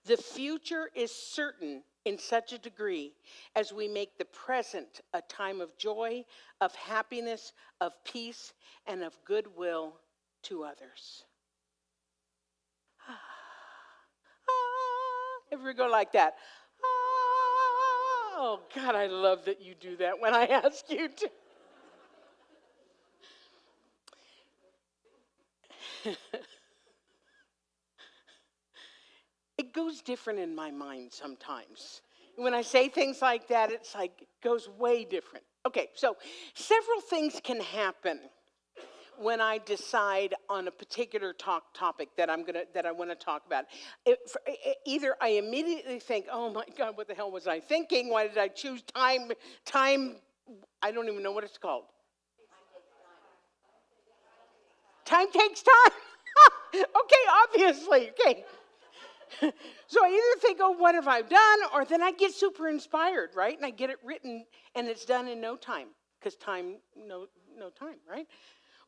the future is certain in such a degree as we make the present a time of joy, of happiness, of peace, and of goodwill to others. Ever go like that? Oh, God, I love that you do that when I ask you to. It goes different in my mind sometimes. When I say things like that, it's like it goes way different. Okay, so several things can happen when I decide on a particular topic that I want to talk about. Either I immediately think, oh my God, what the hell was I thinking? Why did I choose time, I don't even know what it's called. Time takes time. Okay, obviously, okay. So I either think, oh, what have I done? Or then I get super inspired, right? And I get it written and it's done in no time. Because no time, right?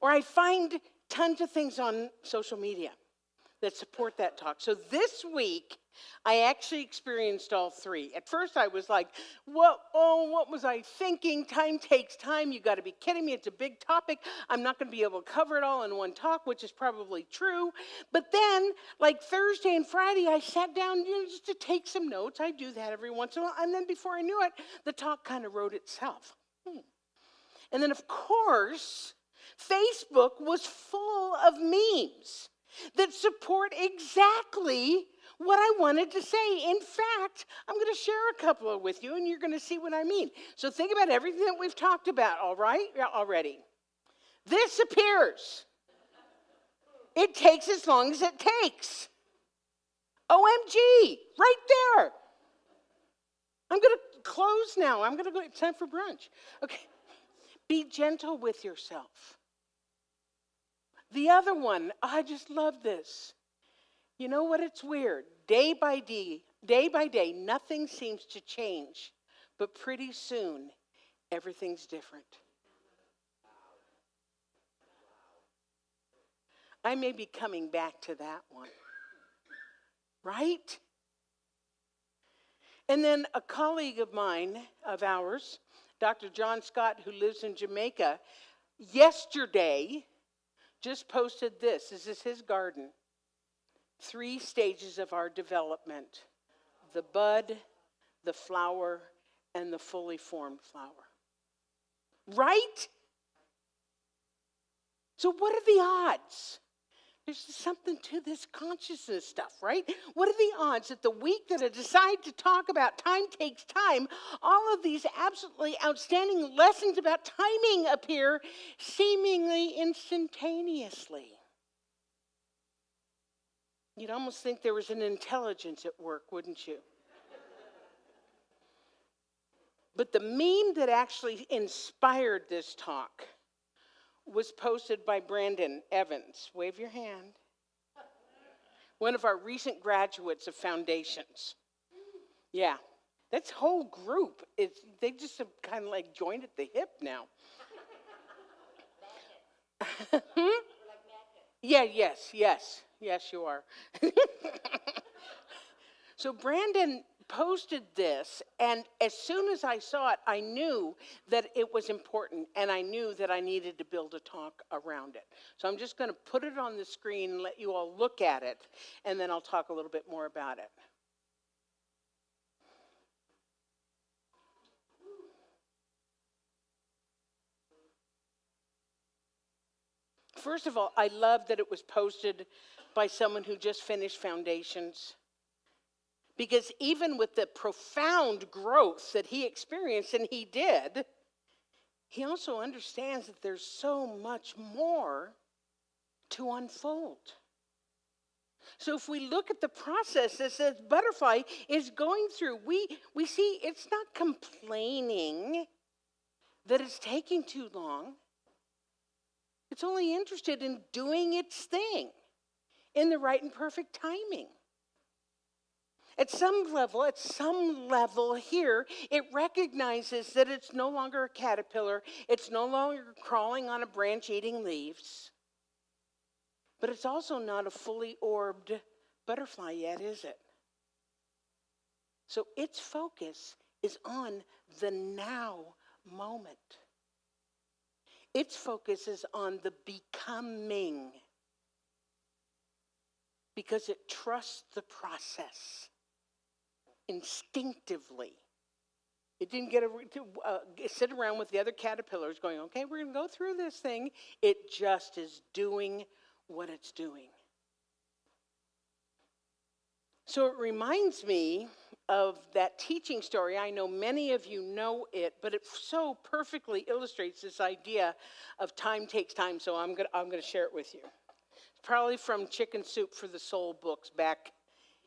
Or I find tons of things on social media that support that talk. So this week, I actually experienced all three. At first, I was like, what was I thinking? Time takes time. You got to be kidding me. It's a big topic. I'm not going to be able to cover it all in one talk, which is probably true. But then, like Thursday and Friday, I sat down just to take some notes. I do that every once in a while. And then before I knew it, the talk kind of wrote itself. And then, of course, Facebook was full of memes that support exactly what I wanted to say. In fact, I'm going to share a couple of with you, and you're going to see what I mean. So think about everything that we've talked about, all right, already. This appears. It takes as long as it takes. OMG, right there. I'm going to close now. I'm going to go. It's time for brunch. Okay. Be gentle with yourself. The other one, I just love this. You know what? It's weird. Day by day, nothing seems to change. But pretty soon, everything's different. I may be coming back to that one. Right? And then a colleague of ours, Dr. John Scott, who lives in Jamaica, yesterday just posted this. This is his garden. 3 stages of our development: the bud, the flower, and the fully formed flower. Right? So what are the odds There's something to this consciousness stuff, right? What are the odds that the week that I decide to talk about time takes time, all of these absolutely outstanding lessons about timing appear seemingly instantaneously? You'd almost think there was an intelligence at work, wouldn't you? But the meme that actually inspired this talk was posted by Brandon Evans. Wave your hand. One of our recent graduates of Foundations. Yeah, that whole group, they just have kind of like joined at the hip now. Yeah, yes, you are. So Brandon posted this, and as soon as I saw it, I knew that it was important, and I knew that I needed to build a talk around it. So I'm just going to put it on the screen and let you all look at it, and then I'll talk a little bit more about it. First of all, I love that it was posted by someone who just finished Foundations. Because even with the profound growth that he experienced, and he did, he also understands that there's so much more to unfold. So if we look at the process that this butterfly is going through, we see it's not complaining that it's taking too long. It's only interested in doing its thing in the right and perfect timing. At some level here, it recognizes that it's no longer a caterpillar. It's no longer crawling on a branch eating leaves. But it's also not a fully orbed butterfly yet, is it? So its focus is on the now moment. Its focus is on the becoming, because it trusts the process. Instinctively. It didn't get to sit around with the other caterpillars going, okay, we're going to go through this thing. It just is doing what it's doing. So it reminds me of that teaching story. I know many of you know it, but it so perfectly illustrates this idea of time takes time, so I'm going to share it with you. It's probably from Chicken Soup for the Soul books back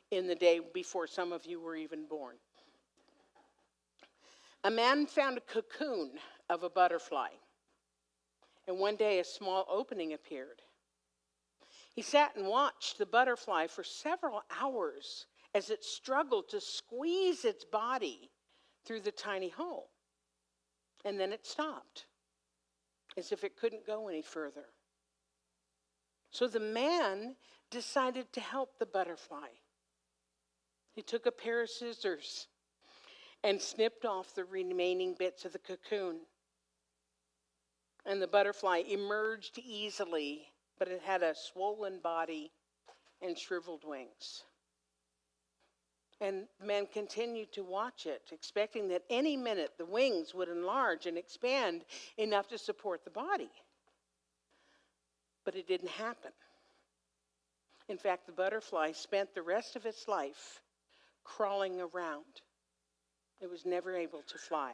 in the day before some of you were even born. A man found a cocoon of a butterfly, and one day a small opening appeared. He sat and watched the butterfly for several hours as it struggled to squeeze its body through the tiny hole. And then it stopped, as if it couldn't go any further. So the man decided to help the butterfly. He took a pair of scissors and snipped off the remaining bits of the cocoon. And the butterfly emerged easily, but it had a swollen body and shriveled wings. And the man continued to watch it, expecting that any minute the wings would enlarge and expand enough to support the body. But it didn't happen. In fact, the butterfly spent the rest of its life crawling around. It was never able to fly.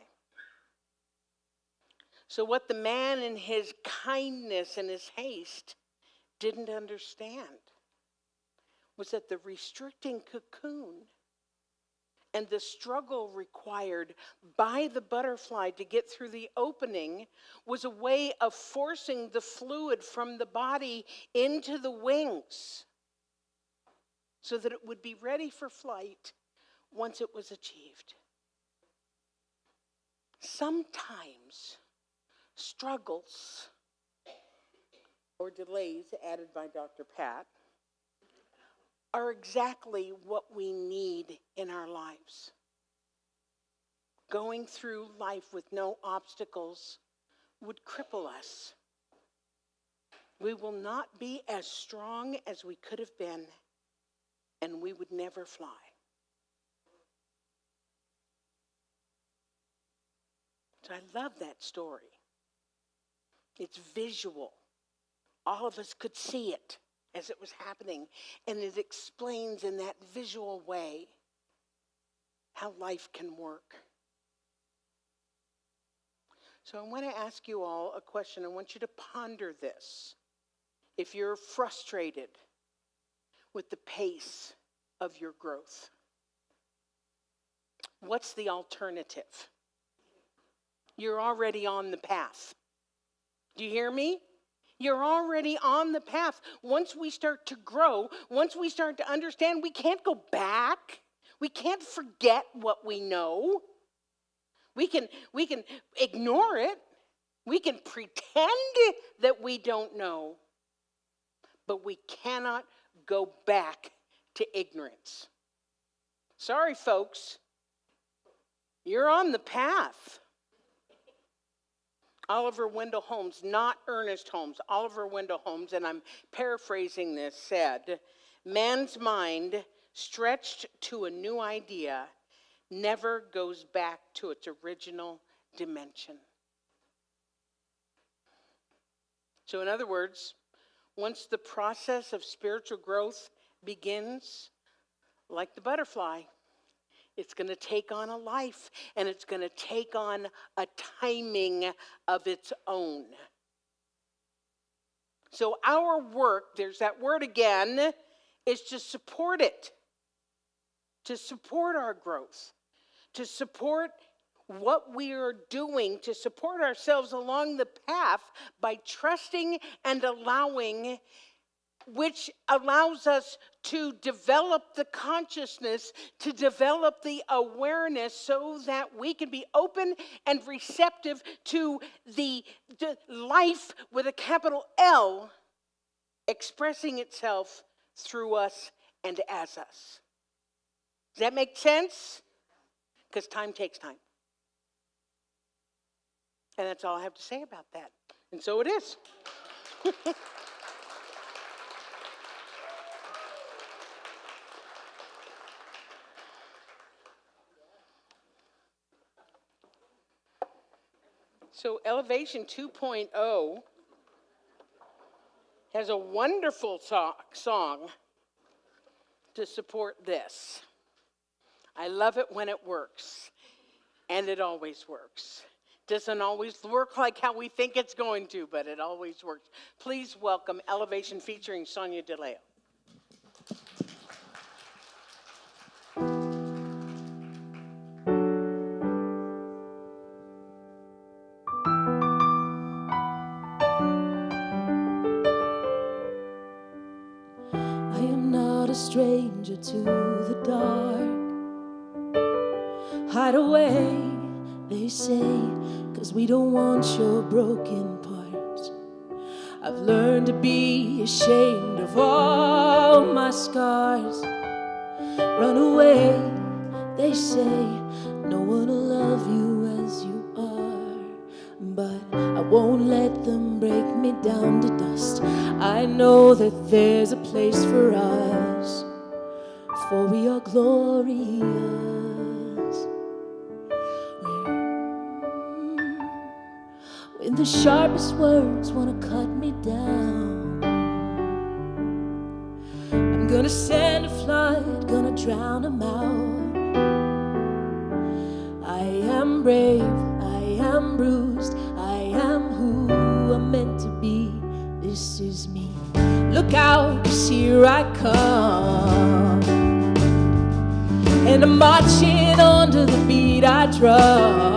So what the man in his kindness and his haste didn't understand was that the restricting cocoon and the struggle required by the butterfly to get through the opening was a way of forcing the fluid from the body into the wings so that it would be ready for flight once it was achieved. Sometimes struggles or delays, added by Dr. Pat, are exactly what we need in our lives. Going through life with no obstacles would cripple us. We will not be as strong as we could have been, and we would never fly. So I love that story. It's visual. All of us could see it as it was happening. And it explains in that visual way how life can work. So I want to ask you all a question. I want you to ponder this. If you're frustrated with the pace of your growth, what's the alternative? You're already on the path. Do you hear me? You're already on the path. Once we start to grow, once we start to understand, we can't go back. We can't forget what we know. We can ignore it. We can pretend that we don't know. But we cannot go back to ignorance. Sorry, folks. You're on the path. Oliver Wendell Holmes, not Ernest Holmes, Oliver Wendell Holmes, and I'm paraphrasing this, said, "Man's mind, stretched to a new idea, never goes back to its original dimension." So in other words, once the process of spiritual growth begins, like the butterfly, it's going to take on a life, and it's going to take on a timing of its own. So our work, there's that word again, is to support it, to support our growth, to support what we are doing, to support ourselves along the path by trusting and allowing, which allows us to develop the consciousness, to develop the awareness so that we can be open and receptive to the life with a capital L expressing itself through us and as us. Does that make sense? Because time takes time. And that's all I have to say about that. And so it is. So Elevation 2.0 has a wonderful song to support this. I love it when it works, and it always works. Doesn't always work like how we think it's going to, but it always works. Please welcome Elevation featuring Sonia DeLeo. I am not a stranger to the dark. Hide away, they say, 'cause we don't want your broken parts. I've learned to be ashamed of all my scars. Run away, they say, no one will love you as you are. But I won't let them break me down to dust. I know that there's a place for us, for we are glorious. When the sharpest words wanna cut me down, I'm gonna send a flood, gonna drown them out. I am brave, I am bruised, I am who I'm meant to be. This is me. Look out, 'cause here I come, and I'm marching under the beat I drum.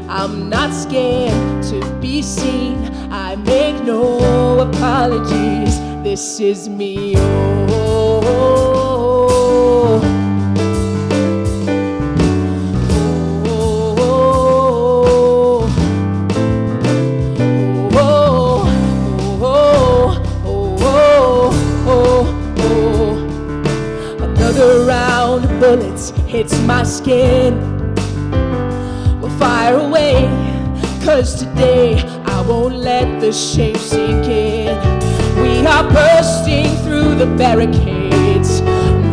I'm not scared to be seen. I make no apologies. This is me. Oh, oh, oh. Another round of bullets hits my skin. Fire away, 'cause today I won't let the shame sink in. We are bursting through the barricades,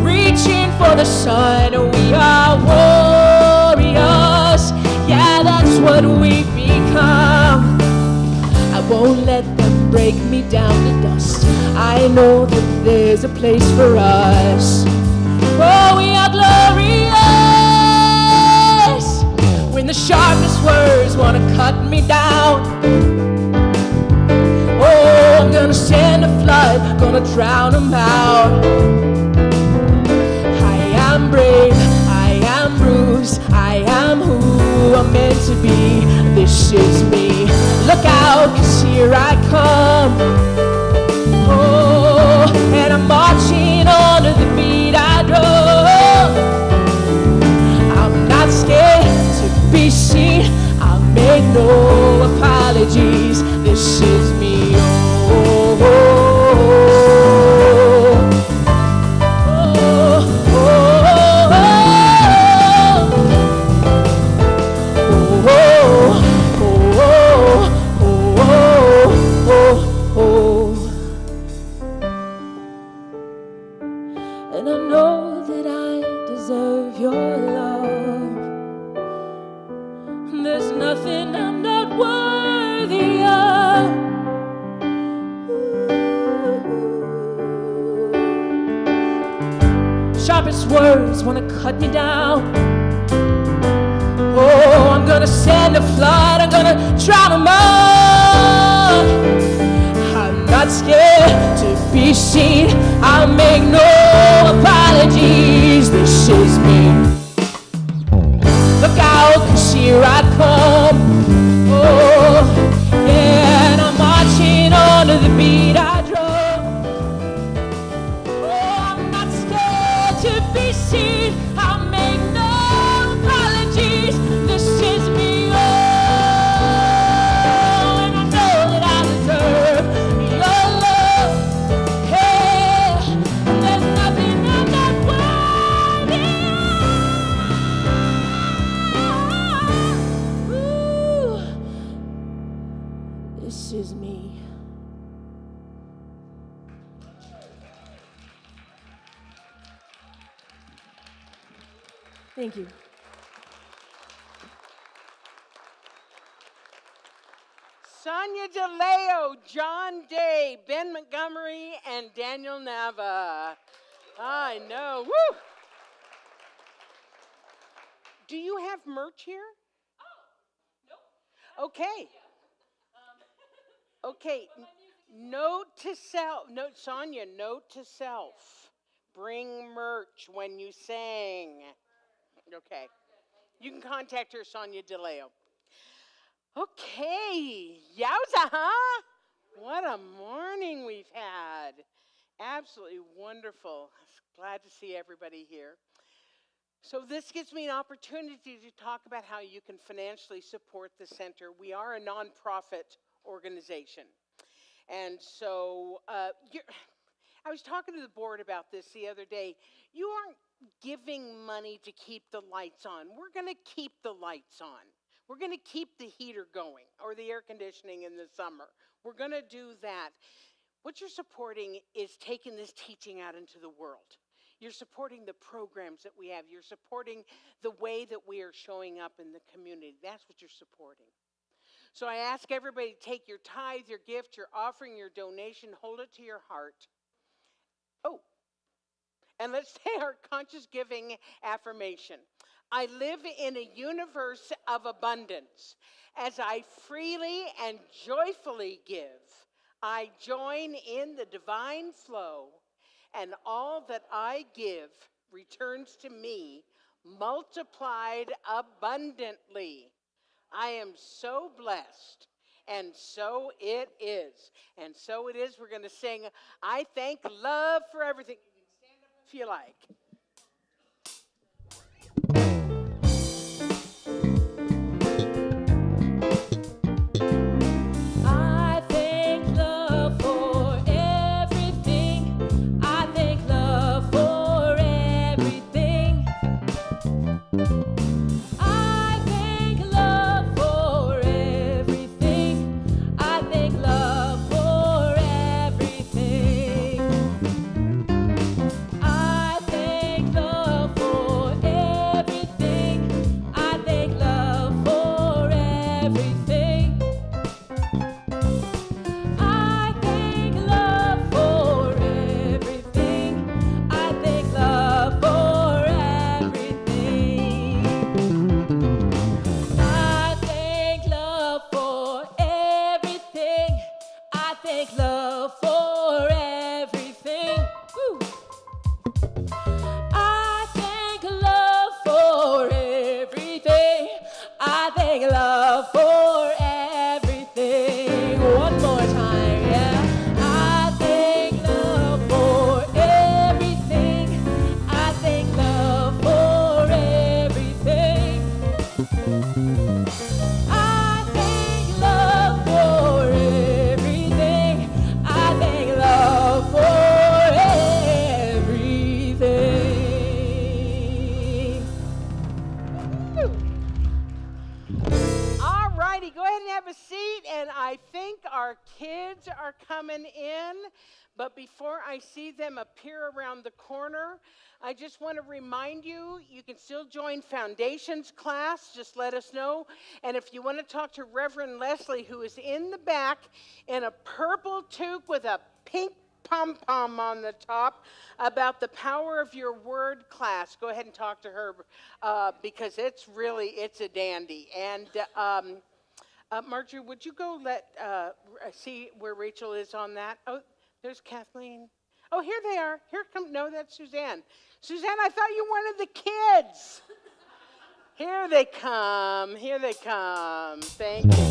reaching for the sun. We are warriors, yeah, that's what we've become. I won't let them break me down to dust. I know that there's a place for us. Oh, we are glorious. When the sharpest words want to cut me down, oh, I'm gonna send a flood, gonna drown them out. I am brave, I am bruised, I am who I'm meant to be. This is me. Look out, 'cause here I come. Oh, and I'm marching on to the beat I drum. I'm not scared to be seen. I'll make no apologies. This is me. Oh, oh, oh, oh, oh. And I know that I deserve your love. There's nothing I'm not worthy of. Sharpest words wanna cut me down. Oh, I'm gonna send a flood, I'm gonna drown them out. I'm not scared to be seen. I'll make no apologies. This is me. Look out, 'cause here I come. Oh, yeah, and I'm marching on to the beat I drum. Oh, I'm not scared to be seen. I'll make no apologies. This is me. Oh, and I know that I deserve your love. Hey, there's nothing I'm not worthy of. Ooh, this is me. Thank you. Sonia DeLeo, John Day, Ben Montgomery, and Daniel Nava. I know. Woo! Do you have merch here? Okay. Okay. Note to self. Note, Sonia, note to self. Bring merch when you sing. Okay. You can contact her, Sonia DeLeo. Okay. Yowza, huh? What a morning we've had. Absolutely wonderful. Glad to see everybody here. So this gives me an opportunity to talk about how you can financially support the center. We are a nonprofit organization. And so I was talking to the board about this the other day. You aren't giving money to keep the lights on. We're going to keep the lights on. We're going to keep the heater going or the air conditioning in the summer. We're going to do that. What you're supporting is taking this teaching out into the world. You're supporting the programs that we have. You're supporting the way that we are showing up in the community. That's what you're supporting. So I ask everybody to take your tithe, your gift, your offering, your donation, hold it to your heart. Oh, and let's say our conscious giving affirmation. I live in a universe of abundance. As I freely and joyfully give, I join in the divine flow, and all that I give returns to me multiplied abundantly. I am so blessed, and so it is. And so it is. We're going to sing, I Thank Love for Everything. You can stand up if you like. I thank love for everything. I thank love for everything. I thank love for everything. I thank love for everything. I thank thank love for everything. Woo. I thank love for everything. I thank love for everything. One more time, yeah. I thank love for everything. I thank love for everything. I thank love for everything. I thank love for everything. All righty, go ahead and have a seat. And I think our kids are coming in. But before I see them appear around the corner, I just want to remind you, you can still join Foundations class. Just let us know. And if you want to talk to Reverend Leslie, who is in the back in a purple toque with a pink pom-pom on the top, about the power of your word class, go ahead and talk to her because it's a dandy. And Marjorie, would you go see where Rachel is on that? Oh, there's Kathleen. Oh, here they are. Here come. No, that's Suzanne. Suzanne, I thought you wanted the kids. Here they come. Here they come. Thank you.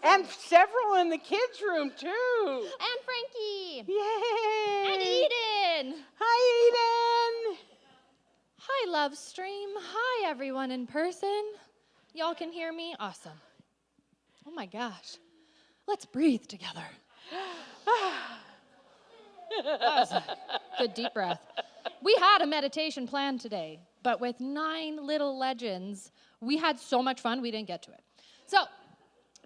And several in the kids' room, too. And Frankie. Yay. And Eden. Hi, Eden. Hi, Love Stream. Hi, everyone in person. Y'all can hear me? Awesome. Oh, my gosh. Let's breathe together. That was a good deep breath. We had a meditation planned today, but with 9 little legends, we had so much fun, we didn't get to it. So,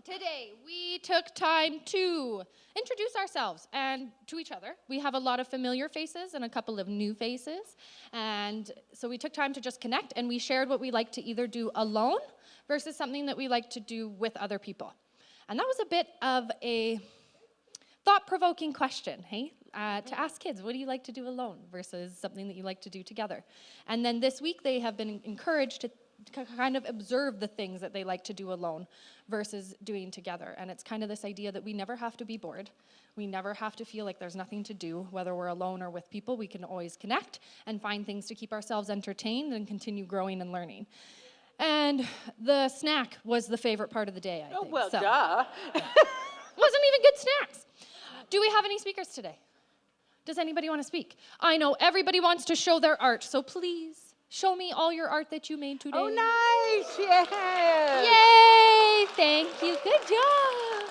today, we took time to introduce ourselves and to each other. We have a lot of familiar faces and a couple of new faces. And so we took time to just connect, and we shared what we like to either do alone versus something that we like to do with other people. And that was a bit of a thought-provoking question, hey? To ask kids, what do you like to do alone versus something that you like to do together? And then this week, they have been encouraged to kind of observe the things that they like to do alone versus doing together. And it's kind of this idea that we never have to be bored. We never have to feel like there's nothing to do, whether we're alone or with people. We can always connect and find things to keep ourselves entertained and continue growing and learning. And the snack was the favorite part of the day, I think. Oh, well, so, duh. wasn't even good snacks. Do we have any speakers today? Does anybody want to speak? I know everybody wants to show their art, so please show me all your art that you made today. Oh, nice. Yeah. Yay! Thank you. Good job.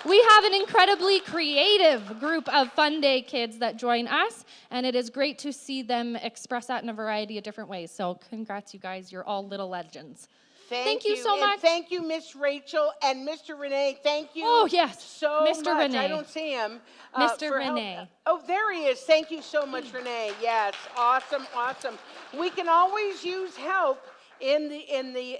We have an incredibly creative group of Fun Day kids that join us, and it is great to see them express that in a variety of different ways. So congrats, you guys. You're all little legends. Thank you so and much. Thank you, Miss Rachel and Mr. Renee. Thank you. Oh, yes. So Mr. much. Renee. I don't see him. Mr. for help. Renee. Oh, there he is. Thank you so much, Renee. Yes, awesome, awesome. We can always use help in the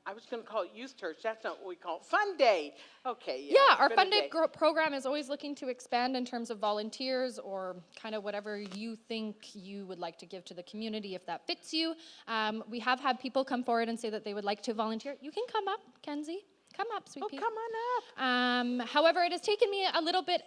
I was going to call it youth church. That's not what we call it. Fun Day. Okay. Yeah, our been a Fun Day program is always looking to expand in terms of volunteers or kind of whatever you think you would like to give to the community if that fits you. We have had people come forward and say that they would like to volunteer. You can come up, Kenzie. Come up, sweet pea. Come on up. However, it has taken me a little bit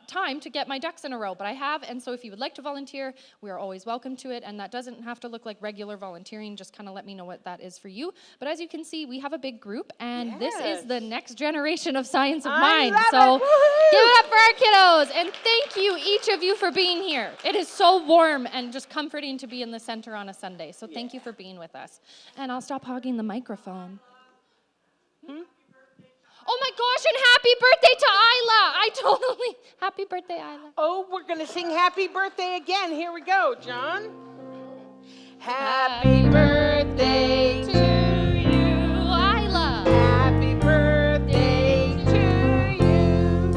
time to get my ducks in a row, but I have, and so if you would like to volunteer, we are always welcome to it, and that doesn't have to look like regular volunteering, just kind of let me know what that is for you. But as you can see, we have a big group, and this is the next generation of Science of Mind, so give it up for our kiddos, and thank you, each of you, for being here. It is so warm and just comforting to be in the center on a Sunday, so thank you for being with us. And I'll stop hogging the microphone. Oh my gosh, and happy birthday to Isla. Happy birthday, Isla. Oh, we're going to sing happy birthday again. Here we go, John. Happy birthday to you, Isla. Happy birthday to you.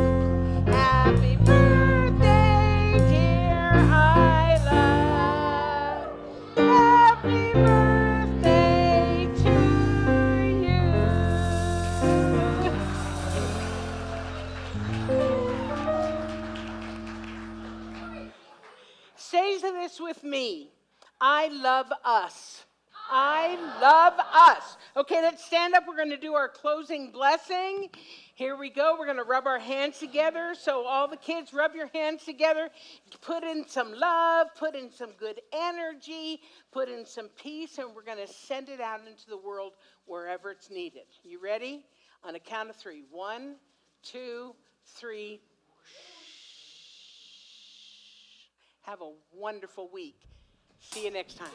Happy birthday, dear Isla. Happy birthday. me. I love us. I love us. Okay, let's stand up. We're going to do our closing blessing. Here we go. We're going to rub our hands together. So all the kids, rub your hands together. Put in some love. Put in some good energy. Put in some peace. And we're going to send it out into the world wherever it's needed. You ready? On a count of 3. 1, 2, 3. Have a wonderful week. See you next time.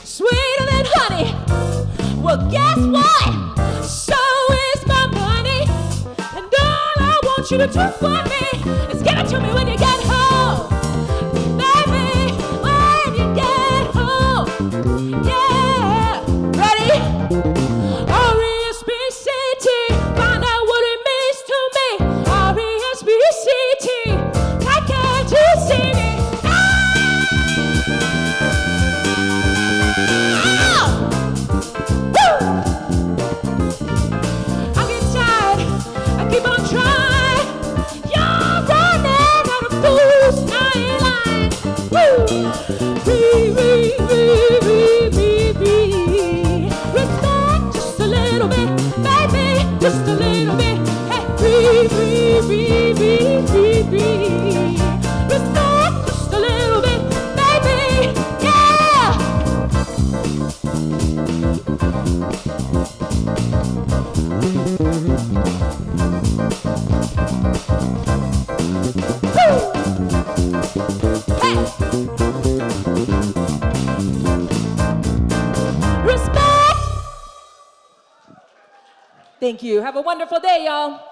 Sweeter than honey. Well, guess what? So is my money. And all I want you to do for me is give it to me when you get home. Baby, when you get home. Yeah. Ready? R-E-S-P-C-T. Find out what it means to me. R-E-S-P-C-T. Why can't you see me? Keep on trying. You're running out of fools. I ain't lying. Woo. Be. Respect just a little bit, baby. Just a little bit. Hey, be. Respect just a little bit, baby. Yeah. Respect. Thank you. Have a wonderful day, y'all.